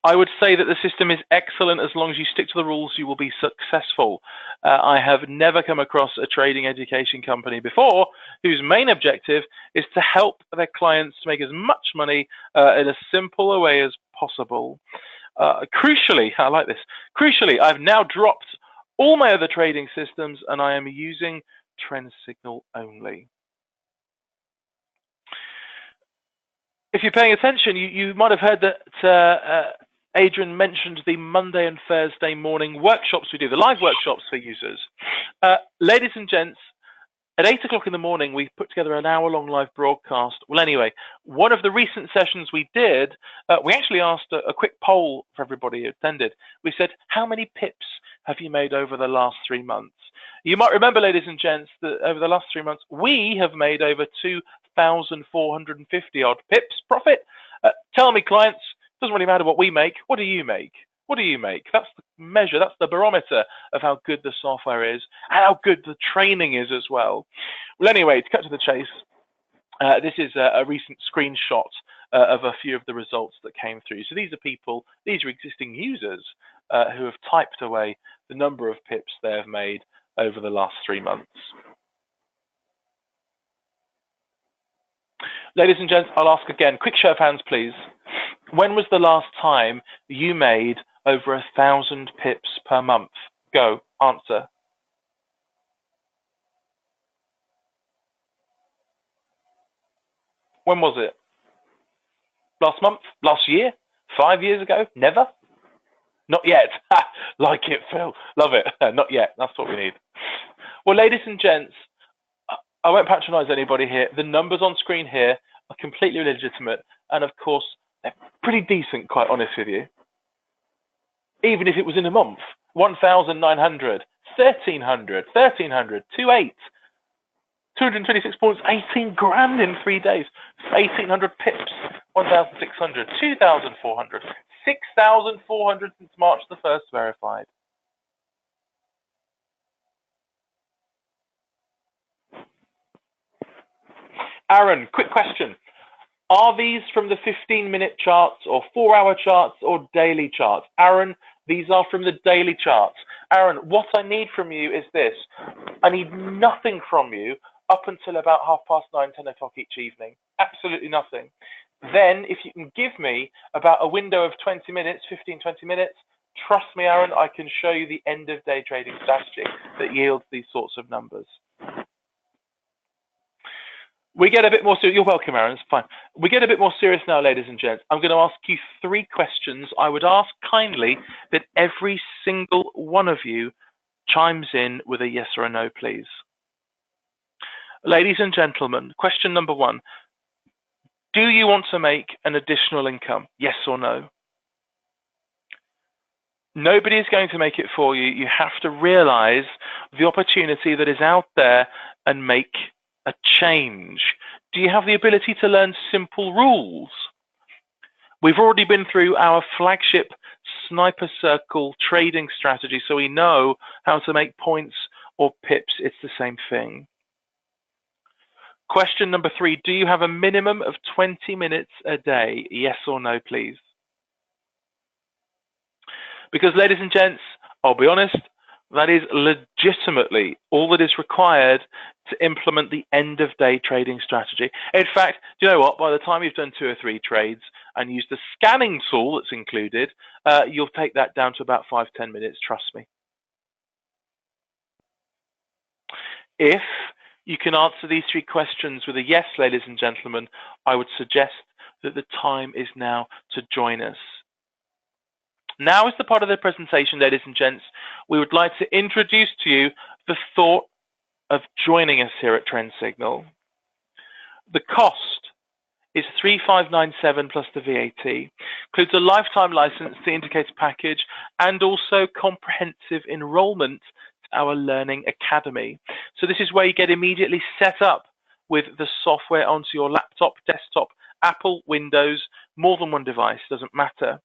I would say that the system is excellent. As long as you stick to the rules, you will be successful. I have never come across a trading education company before whose main objective is to help their clients to make as much money in as simple a way as possible. Crucially, I like this, crucially, I've now dropped all my other trading systems and I am using Trend Signal only. If you're paying attention, you might have heard that Adrian mentioned the Monday and Thursday morning workshops we do, the live workshops for users. Ladies and gents, at 8 o'clock in the morning, we put together an hour-long live broadcast. Well, anyway, one of the recent sessions we did, we actually asked a quick poll for everybody who attended. We said, how many pips have you made over the last 3 months? You might remember, ladies and gents, that over the last 3 months, we have made over 2,450 odd pips profit. Tell me, clients, doesn't really matter what we make. What do you make? What do you make? That's the measure, that's the barometer of how good the software is and how good the training is as well. Well, anyway, to cut to the chase, this is a recent screenshot of a few of the results that came through. So these are existing users who have typed away the number of pips they have made over the last 3 months. Ladies and gents, I'll ask again, quick show of hands, please. When was the last time you made over 1,000 pips per month? Go, answer. When was it? Last month? Last year? 5 years ago? Never? Not yet. Like it, Phil. Love it. Not yet. That's what we need. Well, ladies and gents, I won't patronize anybody here. The numbers on screen here are completely legitimate. And of course, they're pretty decent, quite honest with you. Even if it was in a month, 1,900, 1,300, 1,300, 2,800, 226 points, 18 grand in 3 days, 1,800 pips, 1,600, 2,400, 6,400 since March the 1st verified. Aaron, quick question. Are these from the 15-minute charts or 4-hour charts or daily charts? Aaron, these are from the daily charts. Aaron, what I need from you is this. I need nothing from you up until about 9:30, 10 o'clock each evening. Absolutely nothing. Then, if you can give me about a window of 20 minutes, 15, 20 minutes, trust me, Aaron, I can show you the end-of-day trading strategy that yields these sorts of numbers. We get a bit more serious. You're welcome, Aaron. It's fine. We get a bit more serious now, ladies and gents. I'm going to ask you 3 questions. I would ask kindly that every single one of you chimes in with a yes or a no, please. Ladies and gentlemen, question number 1. Do you want to make an additional income? Yes or no? Nobody is going to make it for you. You have to realize the opportunity that is out there and make a change. Do you have the ability to learn simple rules? We've already been through our flagship sniper circle trading strategy, so we know how to make points or pips. It's the same thing. Question number 3, do you have a minimum of 20 minutes a day? Yes or no, please? Because, ladies and gents, I'll be honest, that is legitimately all that is required to implement the end of day trading strategy. In fact, do you know what? By the time you've done 2 or 3 trades and used the scanning tool that's included, you'll take that down to about 5-10 minutes, trust me. If you can answer these 3 questions with a yes, ladies and gentlemen, I would suggest that the time is now to join us. Now is the part of the presentation, ladies and gents, we would like to introduce to you the thought of joining us here at Trend Signal. The cost is $3,597 plus the VAT, includes a lifetime license, the indicator package, and also comprehensive enrollment to our Learning Academy. So this is where you get immediately set up with the software onto your laptop, desktop, Apple, Windows, more than one device, doesn't matter.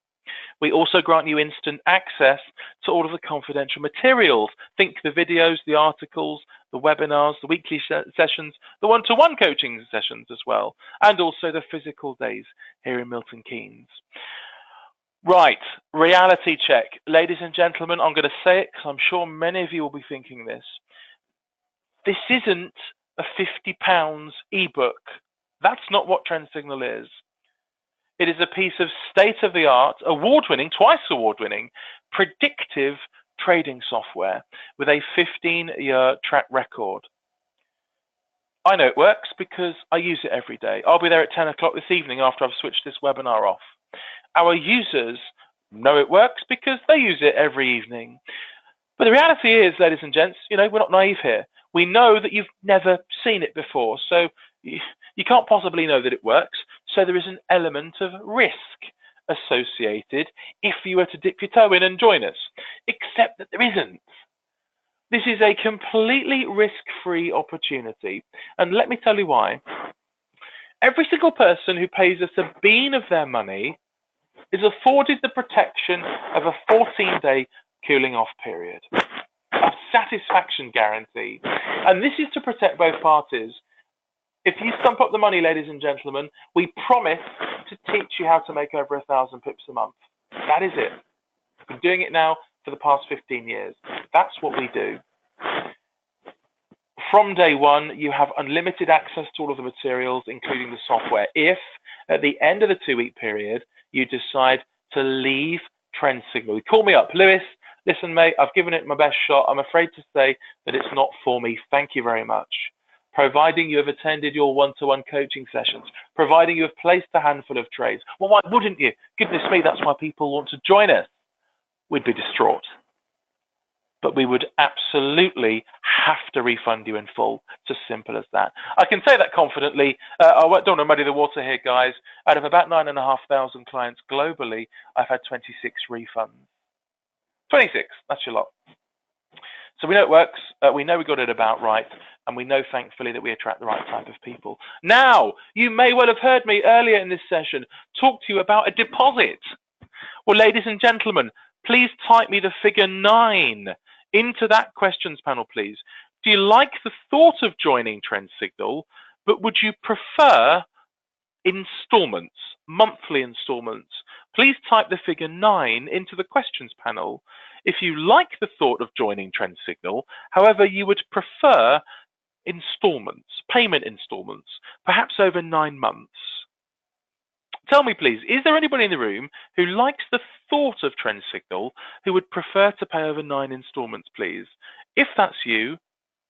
We also grant you instant access to all of the confidential materials. Think the videos, the articles, the webinars, the weekly sessions, the one-to-one coaching sessions as well, and also the physical days here in Milton Keynes. Right, reality check. Ladies and gentlemen, I'm going to say it because I'm sure many of you will be thinking this. This isn't a £50 ebook. That's not what Trend Signal is. It is a piece of state-of-the-art, award-winning, twice award-winning, predictive trading software with a 15-year track record. I know it works because I use it every day. I'll be there at 10 o'clock this evening after I've switched this webinar off. Our users know it works because they use it every evening. But the reality is, ladies and gents, you know, we're not naive here. We know that you've never seen it before, so you can't possibly know that it works. So there is an element of risk associated if you were to dip your toe in and join us, except that there isn't. This is a completely risk-free opportunity. And let me tell you why. Every single person who pays us a bean of their money is afforded the protection of a 14-day cooling off period, a satisfaction guarantee. And this is to protect both parties. If you stump up the money, ladies and gentlemen, we promise to teach you how to make over 1,000 pips a month. That is it. We've been doing it now for the past 15 years. That's what we do. From day one, you have unlimited access to all of the materials, including the software. If, at the end of the 2-week period, you decide to leave Trend Signal, call me up. Lewis, listen, mate, I've given it my best shot. I'm afraid to say that it's not for me. Thank you very much. Providing you have attended your one-to-one coaching sessions, providing you have placed a handful of trades. Well, why wouldn't you? Goodness me, that's why people want to join us. We'd be distraught. But we would absolutely have to refund you in full. It's as simple as that. I can say that confidently. I don't want to muddy the water here, guys. Out of about 9,500 clients globally, I've had 26 refunds. 26, that's your lot. So we know it works, we know we got it about right, and we know, thankfully, that we attract the right type of people. Now, you may well have heard me earlier in this session talk to you about a deposit. Well, ladies and gentlemen, please type me the figure 9 into that questions panel, please. Do you like the thought of joining Trend Signal, but would you prefer installments, monthly installments? Please type the figure 9 into the questions panel. If you like the thought of joining Trend Signal, however, you would prefer installments, payment installments, perhaps over 9 months. Tell me, please, is there anybody in the room who likes the thought of Trend Signal who would prefer to pay over 9 installments, please? If that's you,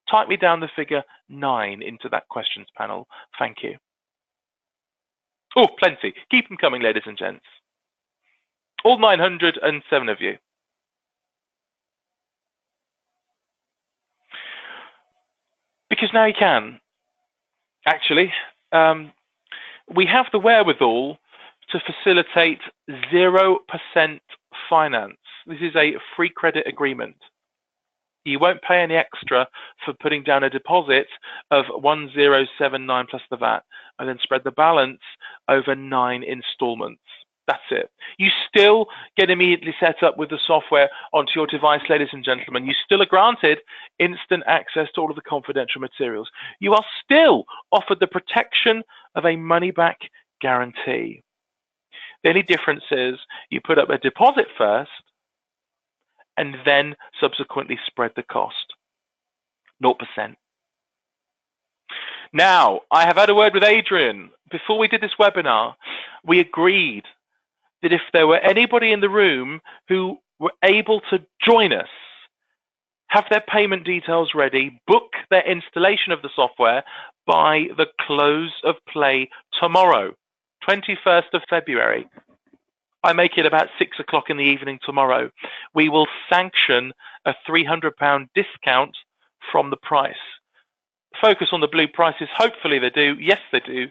type me down the figure 9 into that questions panel. Thank you. Oh, plenty. Keep them coming, ladies and gents. All 907 of you. Because now you can. Actually, we have the wherewithal to facilitate 0% finance. This is a free credit agreement. You won't pay any extra for putting down a deposit of 1079 plus the VAT and then spread the balance over 9 installments. That's it. You still get immediately set up with the software onto your device, ladies and gentlemen. You still are granted instant access to all of the confidential materials. You are still offered the protection of a money-back guarantee. The only difference is you put up a deposit first and then subsequently spread the cost. 0%. Now, I have had a word with Adrian. Before we did this webinar, we agreed that if there were anybody in the room who were able to join us, have their payment details ready, book their installation of the software by the close of play tomorrow, 21st of February. I make it about 6 o'clock in the evening tomorrow. We will sanction a £300 discount from the price. Focus on the blue prices. Hopefully they do. Yes, they do.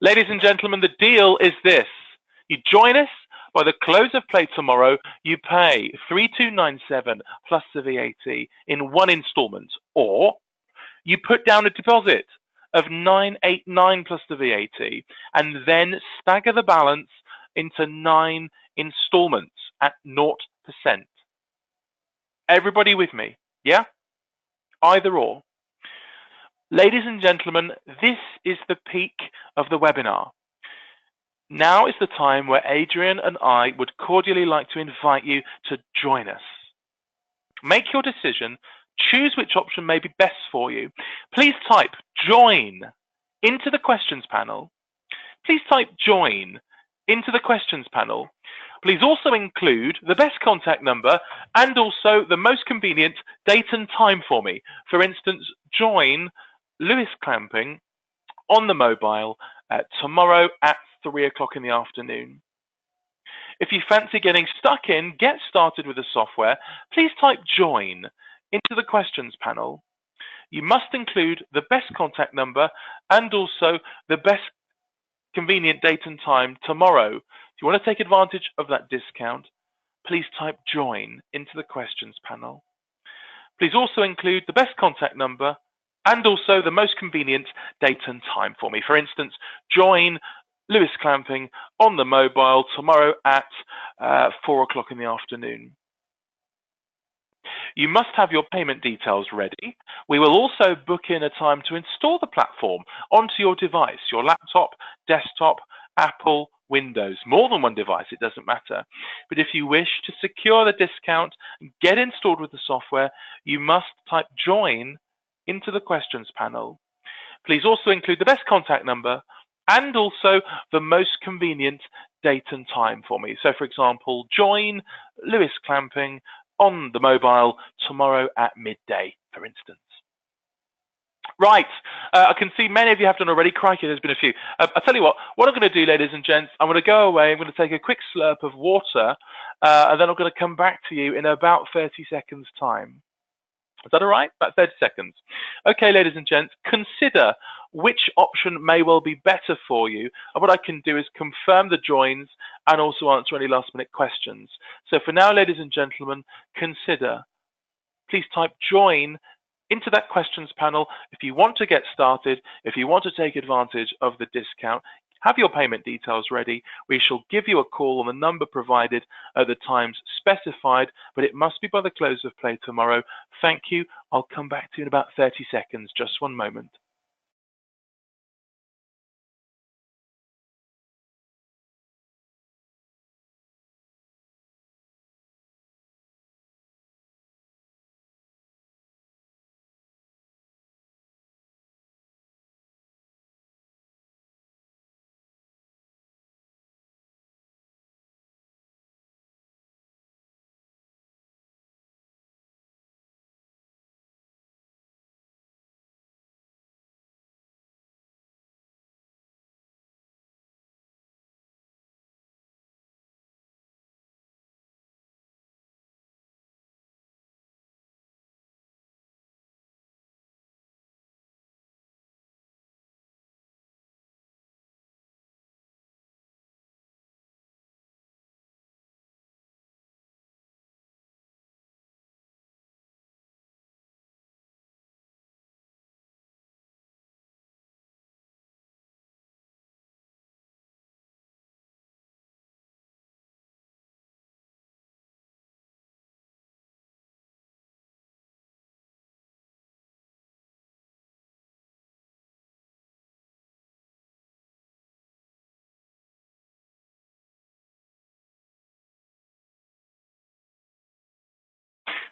Ladies and gentlemen, the deal is this. You join us by the close of play tomorrow. You pay 3297 plus the VAT in one installment, or you put down a deposit of 989 plus the VAT and then stagger the balance into 9 installments at 0%. Everybody with me? Yeah? Either or. Ladies and gentlemen, this is the peak of the webinar. Now is the time where Adrian and I would cordially like to invite you to join us. Make your decision. Choose which option may be best for you. Please type join into the questions panel. Please type join into the questions panel. Please also include the best contact number and also the most convenient date and time for me. For instance, join Lewis Clamping on the mobile tomorrow at 3 o'clock in the afternoon. If you fancy getting stuck in, get started with the software, please type join into the questions panel. You must include the best contact number and also the best convenient date and time tomorrow. If you want to take advantage of that discount, please type join into the questions panel. Please also include the best contact number and also the most convenient date and time for me. For instance, join Lewis Clamping on the mobile tomorrow at 4 o'clock in the afternoon. You must have your payment details ready. We will also book in a time to install the platform onto your device, your laptop, desktop, Apple, Windows, more than one device, it doesn't matter. But if you wish to secure the discount and get installed with the software, you must type join into the questions panel. Please also include the best contact number and also the most convenient date and time for me. So for example, join Lewis Clamping on the mobile tomorrow at midday, for instance. Right, I can see many of you have done already. Crikey, there's been a few. I'll tell you what I'm going to do, ladies and gents, I'm going to go away, I'm going to take a quick slurp of water, and then I'm going to come back to you in about 30 seconds time. Is that all right? About 30 seconds. Okay, ladies and gents, consider which option may well be better for you. And what I can do is confirm the joins and also answer any last minute questions. So for now, ladies and gentlemen, consider. Please type join into that questions panel if you want to get started, if you want to take advantage of the discount. Have your payment details ready. We shall give you a call on the number provided at the times specified, but it must be by the close of play tomorrow. Thank you. I'll come back to you in about 30 seconds. Just one moment.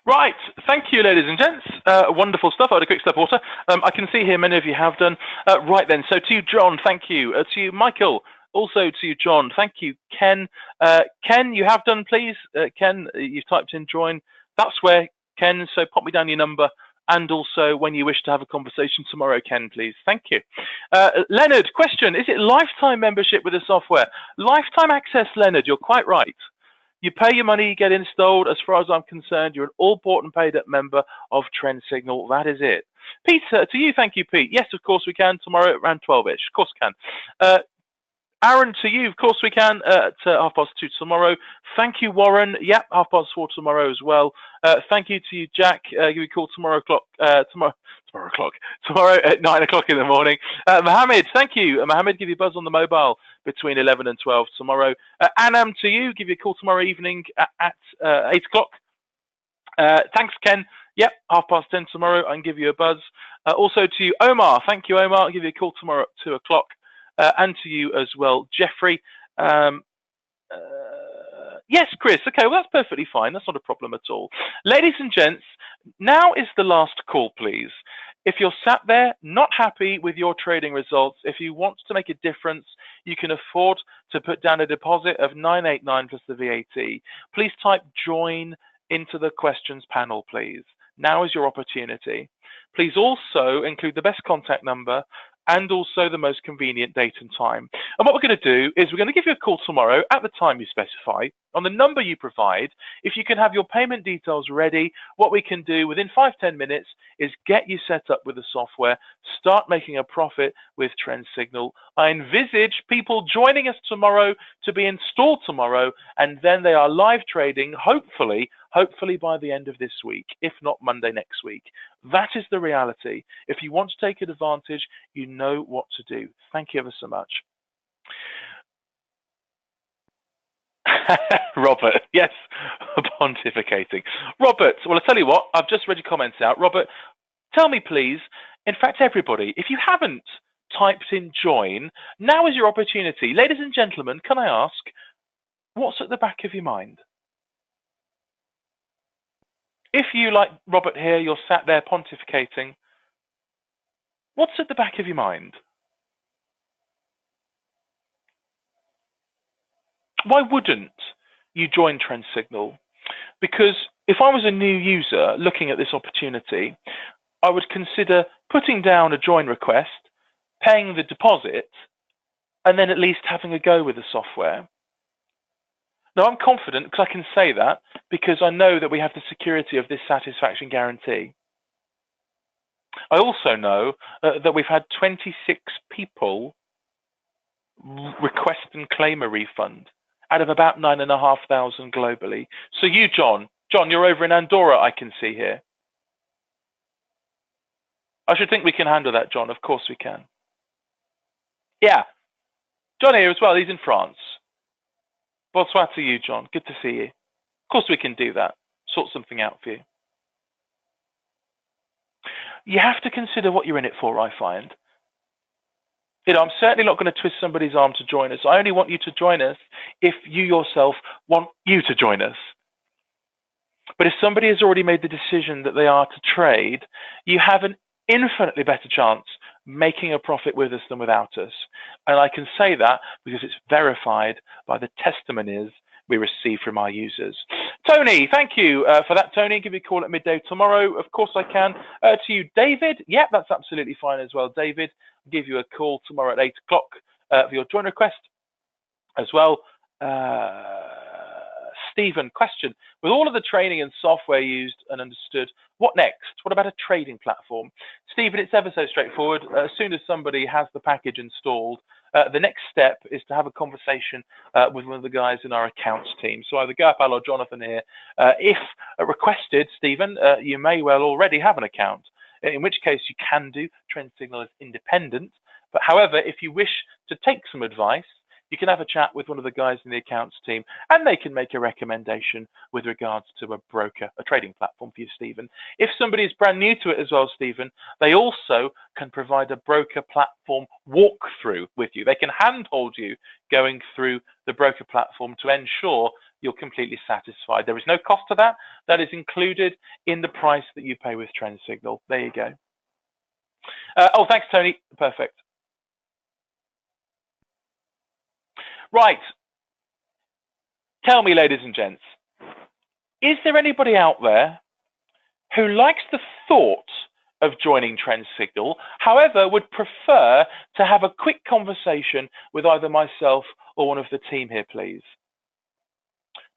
Right, thank you, ladies and gents. Wonderful stuff. I had a quick step of water. I can see here many of you have done. Right then, so to you, John, thank you. To you, Michael, also to you, John, thank you. Ken, Ken, you have done, please. Ken, you've typed in join. That's where, Ken, so pop me down your number. And also when you wish to have a conversation tomorrow, Ken, please. Thank you. Leonard, question, is it lifetime membership with the software? Lifetime access, Leonard, you're quite right. You pay your money, you get installed. As far as I'm concerned, you're an all bought and paid up member of Trend Signal. That is it. Peter, to you, thank you, Pete. Yes, of course we can. Tomorrow around 12-ish. Of course we can. Aaron, to you, of course we can, at 2:30 tomorrow. Thank you, Warren. Yep, 4:30 tomorrow as well. Thank you to you, Jack. Give me a call tomorrow at 9 o'clock in the morning. Mohammed, thank you. Mohammed, give you a buzz on the mobile between 11 and 12 tomorrow. Anam, to you, give you a call tomorrow evening at 8 o'clock. Thanks, Ken. Yep, 10:30 tomorrow. I can give you a buzz. Also to you, Omar. Thank you, Omar. I'll give you a call tomorrow at 2 o'clock. And to you as well, Jeffrey. Yes, Chris. Okay, well, that's perfectly fine. That's not a problem at all. Ladies and gents, now is the last call, please. If you're sat there not happy with your trading results, if you want to make a difference, you can afford to put down a deposit of 989 plus the VAT. Please type join into the questions panel, please. Now is your opportunity. Please also include the best contact number and also the most convenient date and time. And what we're going to do is we're going to give you a call tomorrow at the time you specify, on the number you provide. If you can have your payment details ready, what we can do within 5-10 minutes is get you set up with the software, start making a profit with Trend Signal. I envisage people joining us tomorrow to be installed tomorrow, and then they are live trading, hopefully by the end of this week, if not Monday next week. That is the reality. If you want to take advantage, you know what to do. Thank you ever so much. Robert, yes, pontificating. Robert, well, I'll tell you what, I've just read your comments out. Robert, tell me, please, in fact, everybody, if you haven't typed in join, now is your opportunity. Ladies and gentlemen, can I ask, what's at the back of your mind? If you, like Robert here, you're sat there pontificating, what's at the back of your mind? Why wouldn't you join Trend Signal? Because if I was a new user looking at this opportunity, I would consider putting down a join request, paying the deposit, and then at least having a go with the software. Now, I'm confident because I can say that because I know that we have the security of this satisfaction guarantee. I also know that we've had 26 people request and claim a refund out of about 9,500 globally. So you, John, you're over in Andorra, I can see here. I should think we can handle that, John. Of course we can. Yeah, John here as well. He's in France. Bonsoir to you, John. Good to see you. Of course we can do that. Sort something out for you. You have to consider what you're in it for, I find. You know, I'm certainly not going to twist somebody's arm to join us. I only want you to join us if you yourself want you to join us. But if somebody has already made the decision that they are to trade, you have an infinitely better chance making a profit with us than without us. And I can say that because it's verified by the testimonies we receive from our users. Tony, thank you for that, Tony. Give me a call at midday tomorrow. Of course I can. To you, David. Yep, that's absolutely fine as well, David. I'll give you a call tomorrow at 8 o'clock for your join request as well. Stephen, question. With all of the training and software used and understood, what next? What about a trading platform? Stephen, it's ever so straightforward. As soon as somebody has the package installed, the next step is to have a conversation with one of the guys in our accounts team. So either Gopal or Jonathan here. If requested, Stephen, you may well already have an account, in which case you can do. Trend Signal is independent. But however, if you wish to take some advice, you can have a chat with one of the guys in the accounts team, and they can make a recommendation with regards to a broker, a trading platform for you, Stephen. If somebody is brand new to it as well, Stephen, they also can provide a broker platform walkthrough with you. They can handhold you going through the broker platform to ensure you're completely satisfied. There is no cost to that. That is included in the price that you pay with TrendSignal. There you go. Oh, thanks, Tony. Perfect. Right. Tell me, ladies and gents, is there anybody out there who likes the thought of joining TrendSignal, however, would prefer to have a quick conversation with either myself or one of the team here, please?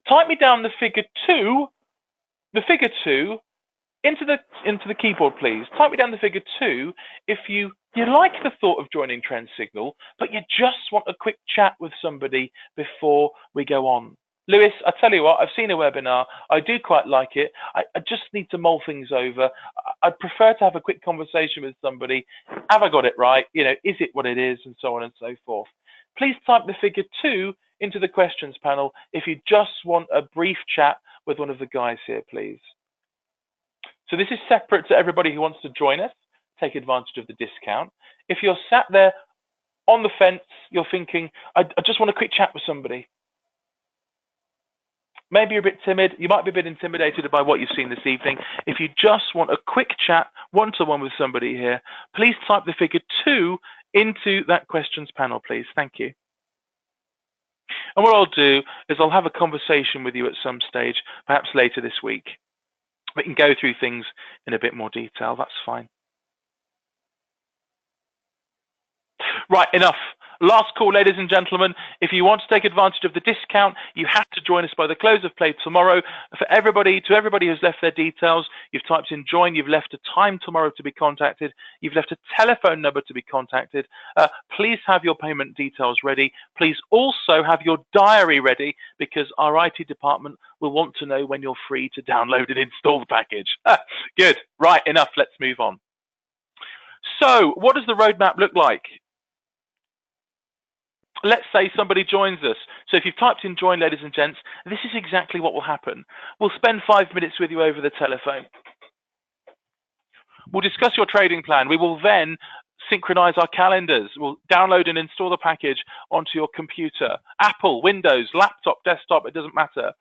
Type me down the figure 2 into the keyboard, please. Type me down the figure 2 if you like the thought of joining TrendSignal, but you just want a quick chat with somebody before we go on. Lewis, I tell you what, I've seen a webinar. I do quite like it. I just need to mull things over. I'd prefer to have a quick conversation with somebody. Have I got it right? You know, is it what it is, and so on and so forth. Please type the figure 2 into the questions panel if you just want a brief chat with one of the guys here, please. So this is separate to everybody who wants to join us, take advantage of the discount. If you're sat there on the fence, you're thinking, I just want a quick chat with somebody. Maybe you're a bit timid. You might be a bit intimidated by what you've seen this evening. If you just want a quick chat, one-to-one with somebody here, please type the figure 2 into that questions panel, please. Thank you. And what I'll do is I'll have a conversation with you at some stage, perhaps later this week. We can go through things in a bit more detail. That's fine. Right, enough. Last call, ladies and gentlemen. If you want to take advantage of the discount, you have to join us by the close of play tomorrow. To everybody who's left their details, you've typed in join, you've left a time tomorrow to be contacted, you've left a telephone number to be contacted. Please have your payment details ready. Please also have your diary ready, because our IT department will want to know when you're free to download and install the package. Good. Right, enough. Let's move on. So, what does the roadmap look like? Let's say somebody joins us. So if you've typed in join, ladies and gents, this is exactly what will happen. We'll spend 5 minutes with you over the telephone. We'll discuss your trading plan. We will then synchronize our calendars. We'll download and install the package onto your computer. Apple, Windows, laptop, desktop, it doesn't matter.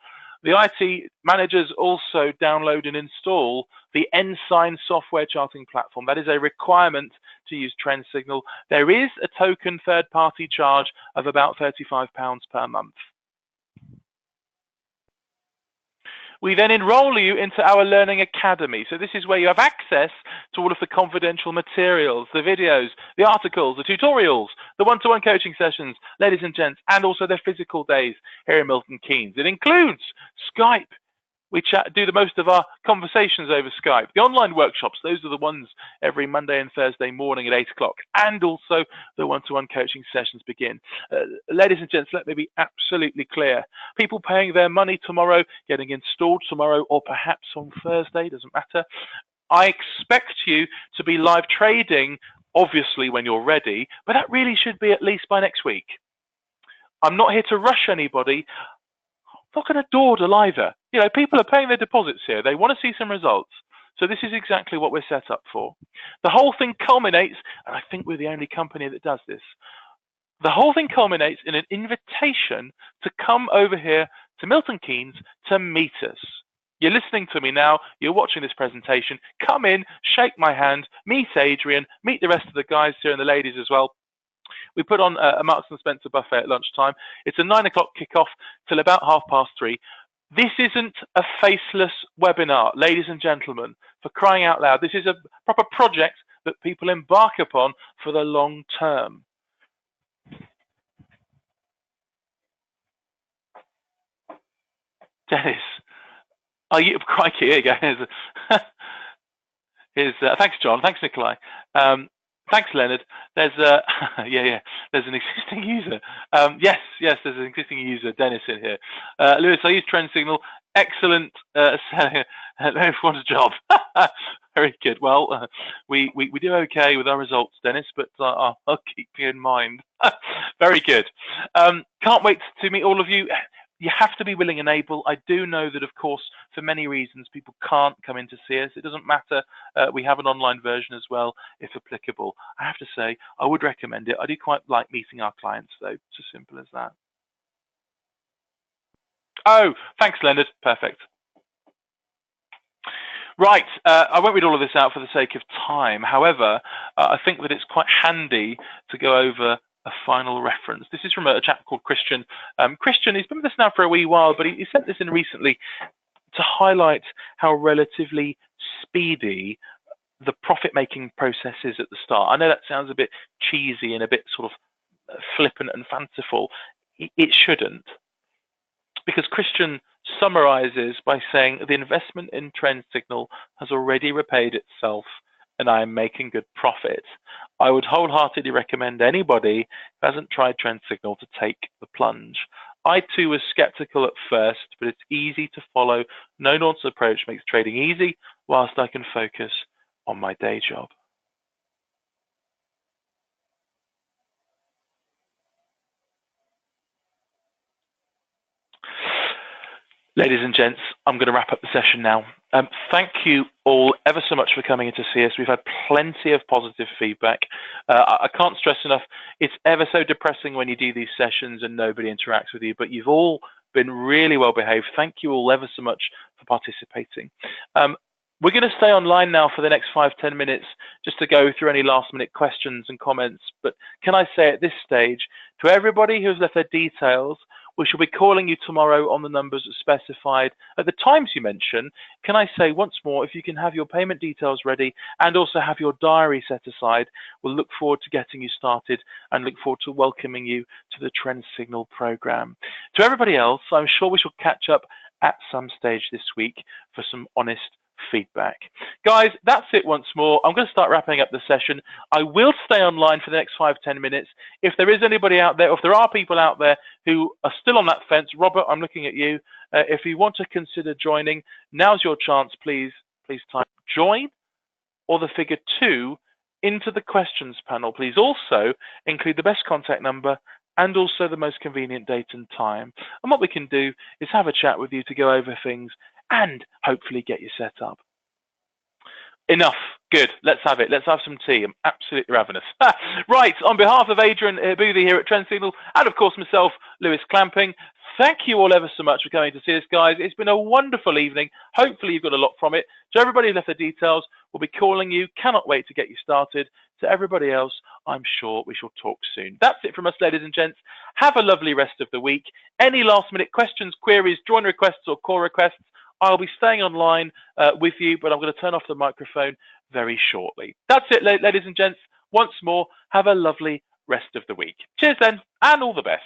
The IT managers also download and install the Ensign software charting platform. That is a requirement to use TrendSignal. There is a token third-party charge of about £35 per month. We then enroll you into our Learning Academy. So this is where you have access to all of the confidential materials, the videos, the articles, the tutorials, the one-to-one coaching sessions, ladies and gents, and also their physical days here in Milton Keynes. It includes Skype. We do the most of our conversations over Skype. The online workshops, those are the ones every Monday and Thursday morning at 8 o'clock. And also the one-to-one coaching sessions begin. Ladies and gents, let me be absolutely clear. People paying their money tomorrow, getting installed tomorrow, or perhaps on Thursday, doesn't matter. I expect you to be live trading, obviously, when you're ready, but that really should be at least by next week. I'm not here to rush anybody. Not going to dawdle either. You know, people are paying their deposits here. They want to see some results. So this is exactly what we're set up for. The whole thing culminates, and I think we're the only company that does this. The whole thing culminates in an invitation to come over here to Milton Keynes to meet us. You're listening to me now. You're watching this presentation. Come in, shake my hand, meet Adrian, meet the rest of the guys here and the ladies as well. We put on a Marks & Spencer buffet at lunchtime. It's a 9 o'clock kickoff till about 3:30. This isn't a faceless webinar, ladies and gentlemen, for crying out loud. This is a proper project that people embark upon for the long term. Dennis, are you, crikey, here you go. Thanks, John. Thanks, Nikolai. Thanks, Leonard. There's there's an existing user. Yes, there's an existing user, Dennis, in here. Lewis, I use TrendSignal. Excellent. What a job. Very good. Well, we do okay with our results, Dennis, but I'll keep you in mind. Very good. Can't wait to meet all of you. You have to be willing and able. I do know that, of course, for many reasons, people can't come in to see us. It doesn't matter. We have an online version as well, if applicable. I have to say, I would recommend it. I do quite like meeting our clients, though. It's as simple as that. Oh, thanks, Leonard. Perfect. Right, I won't read all of this out for the sake of time. However, I think that it's quite handy to go over a final reference. This is from a chap called Christian. Christian, he's been with us now for a wee while, but he sent this in recently to highlight how relatively speedy the profit-making process is at the start. I know that sounds a bit cheesy and a bit sort of flippant and fanciful. It shouldn't, because Christian summarizes by saying the investment in Trend Signal has already repaid itself and I am making good profit. I would wholeheartedly recommend anybody who hasn't tried Trend Signal to take the plunge. I too was skeptical at first, but it's easy to follow. No nonsense approach makes trading easy whilst I can focus on my day job. Ladies and gents, I'm going to wrap up the session now. Thank you all ever so much for coming in to see us. We've had plenty of positive feedback. I can't stress enough, it's ever so depressing when you do these sessions and nobody interacts with you, but you've all been really well behaved. Thank you all ever so much for participating. We're going to stay online now for the next 5-10 minutes just to go through any last minute questions and comments. But can I say at this stage, to everybody who's left their details, we shall be calling you tomorrow on the numbers specified at the times you mention. Can I say once more, if you can have your payment details ready and also have your diary set aside, we'll look forward to getting you started and look forward to welcoming you to the Trend Signal program. To everybody else, I'm sure we shall catch up at some stage this week for some honest feedback. Guys, that's it once more. I'm going to start wrapping up the session. I will stay online for the next 5-10 minutes. If there is anybody out there, or if there are people out there who are still on that fence, Robert, I'm looking at you. If you want to consider joining, now's your chance. Please type join or the figure 2 into the questions panel. Please also include the best contact number and also the most convenient date and time. And what we can do is have a chat with you to go over things and hopefully get you set up. Enough. Good. Let's have it. Let's have some tea. I'm absolutely ravenous. Right. On behalf of Adrian Boothie here at Trend Signal, and of course myself, Lewis Clamping, thank you all ever so much for coming to see us, guys. It's been a wonderful evening. Hopefully you've got a lot from it. To everybody who left their details, we'll be calling you. Cannot wait to get you started. To everybody else, I'm sure we shall talk soon. That's it from us, ladies and gents. Have a lovely rest of the week. Any last minute questions, queries, join requests or call requests, I'll be staying online with you, but I'm going to turn off the microphone very shortly. That's it, ladies and gents. Once more, have a lovely rest of the week. Cheers then, and all the best.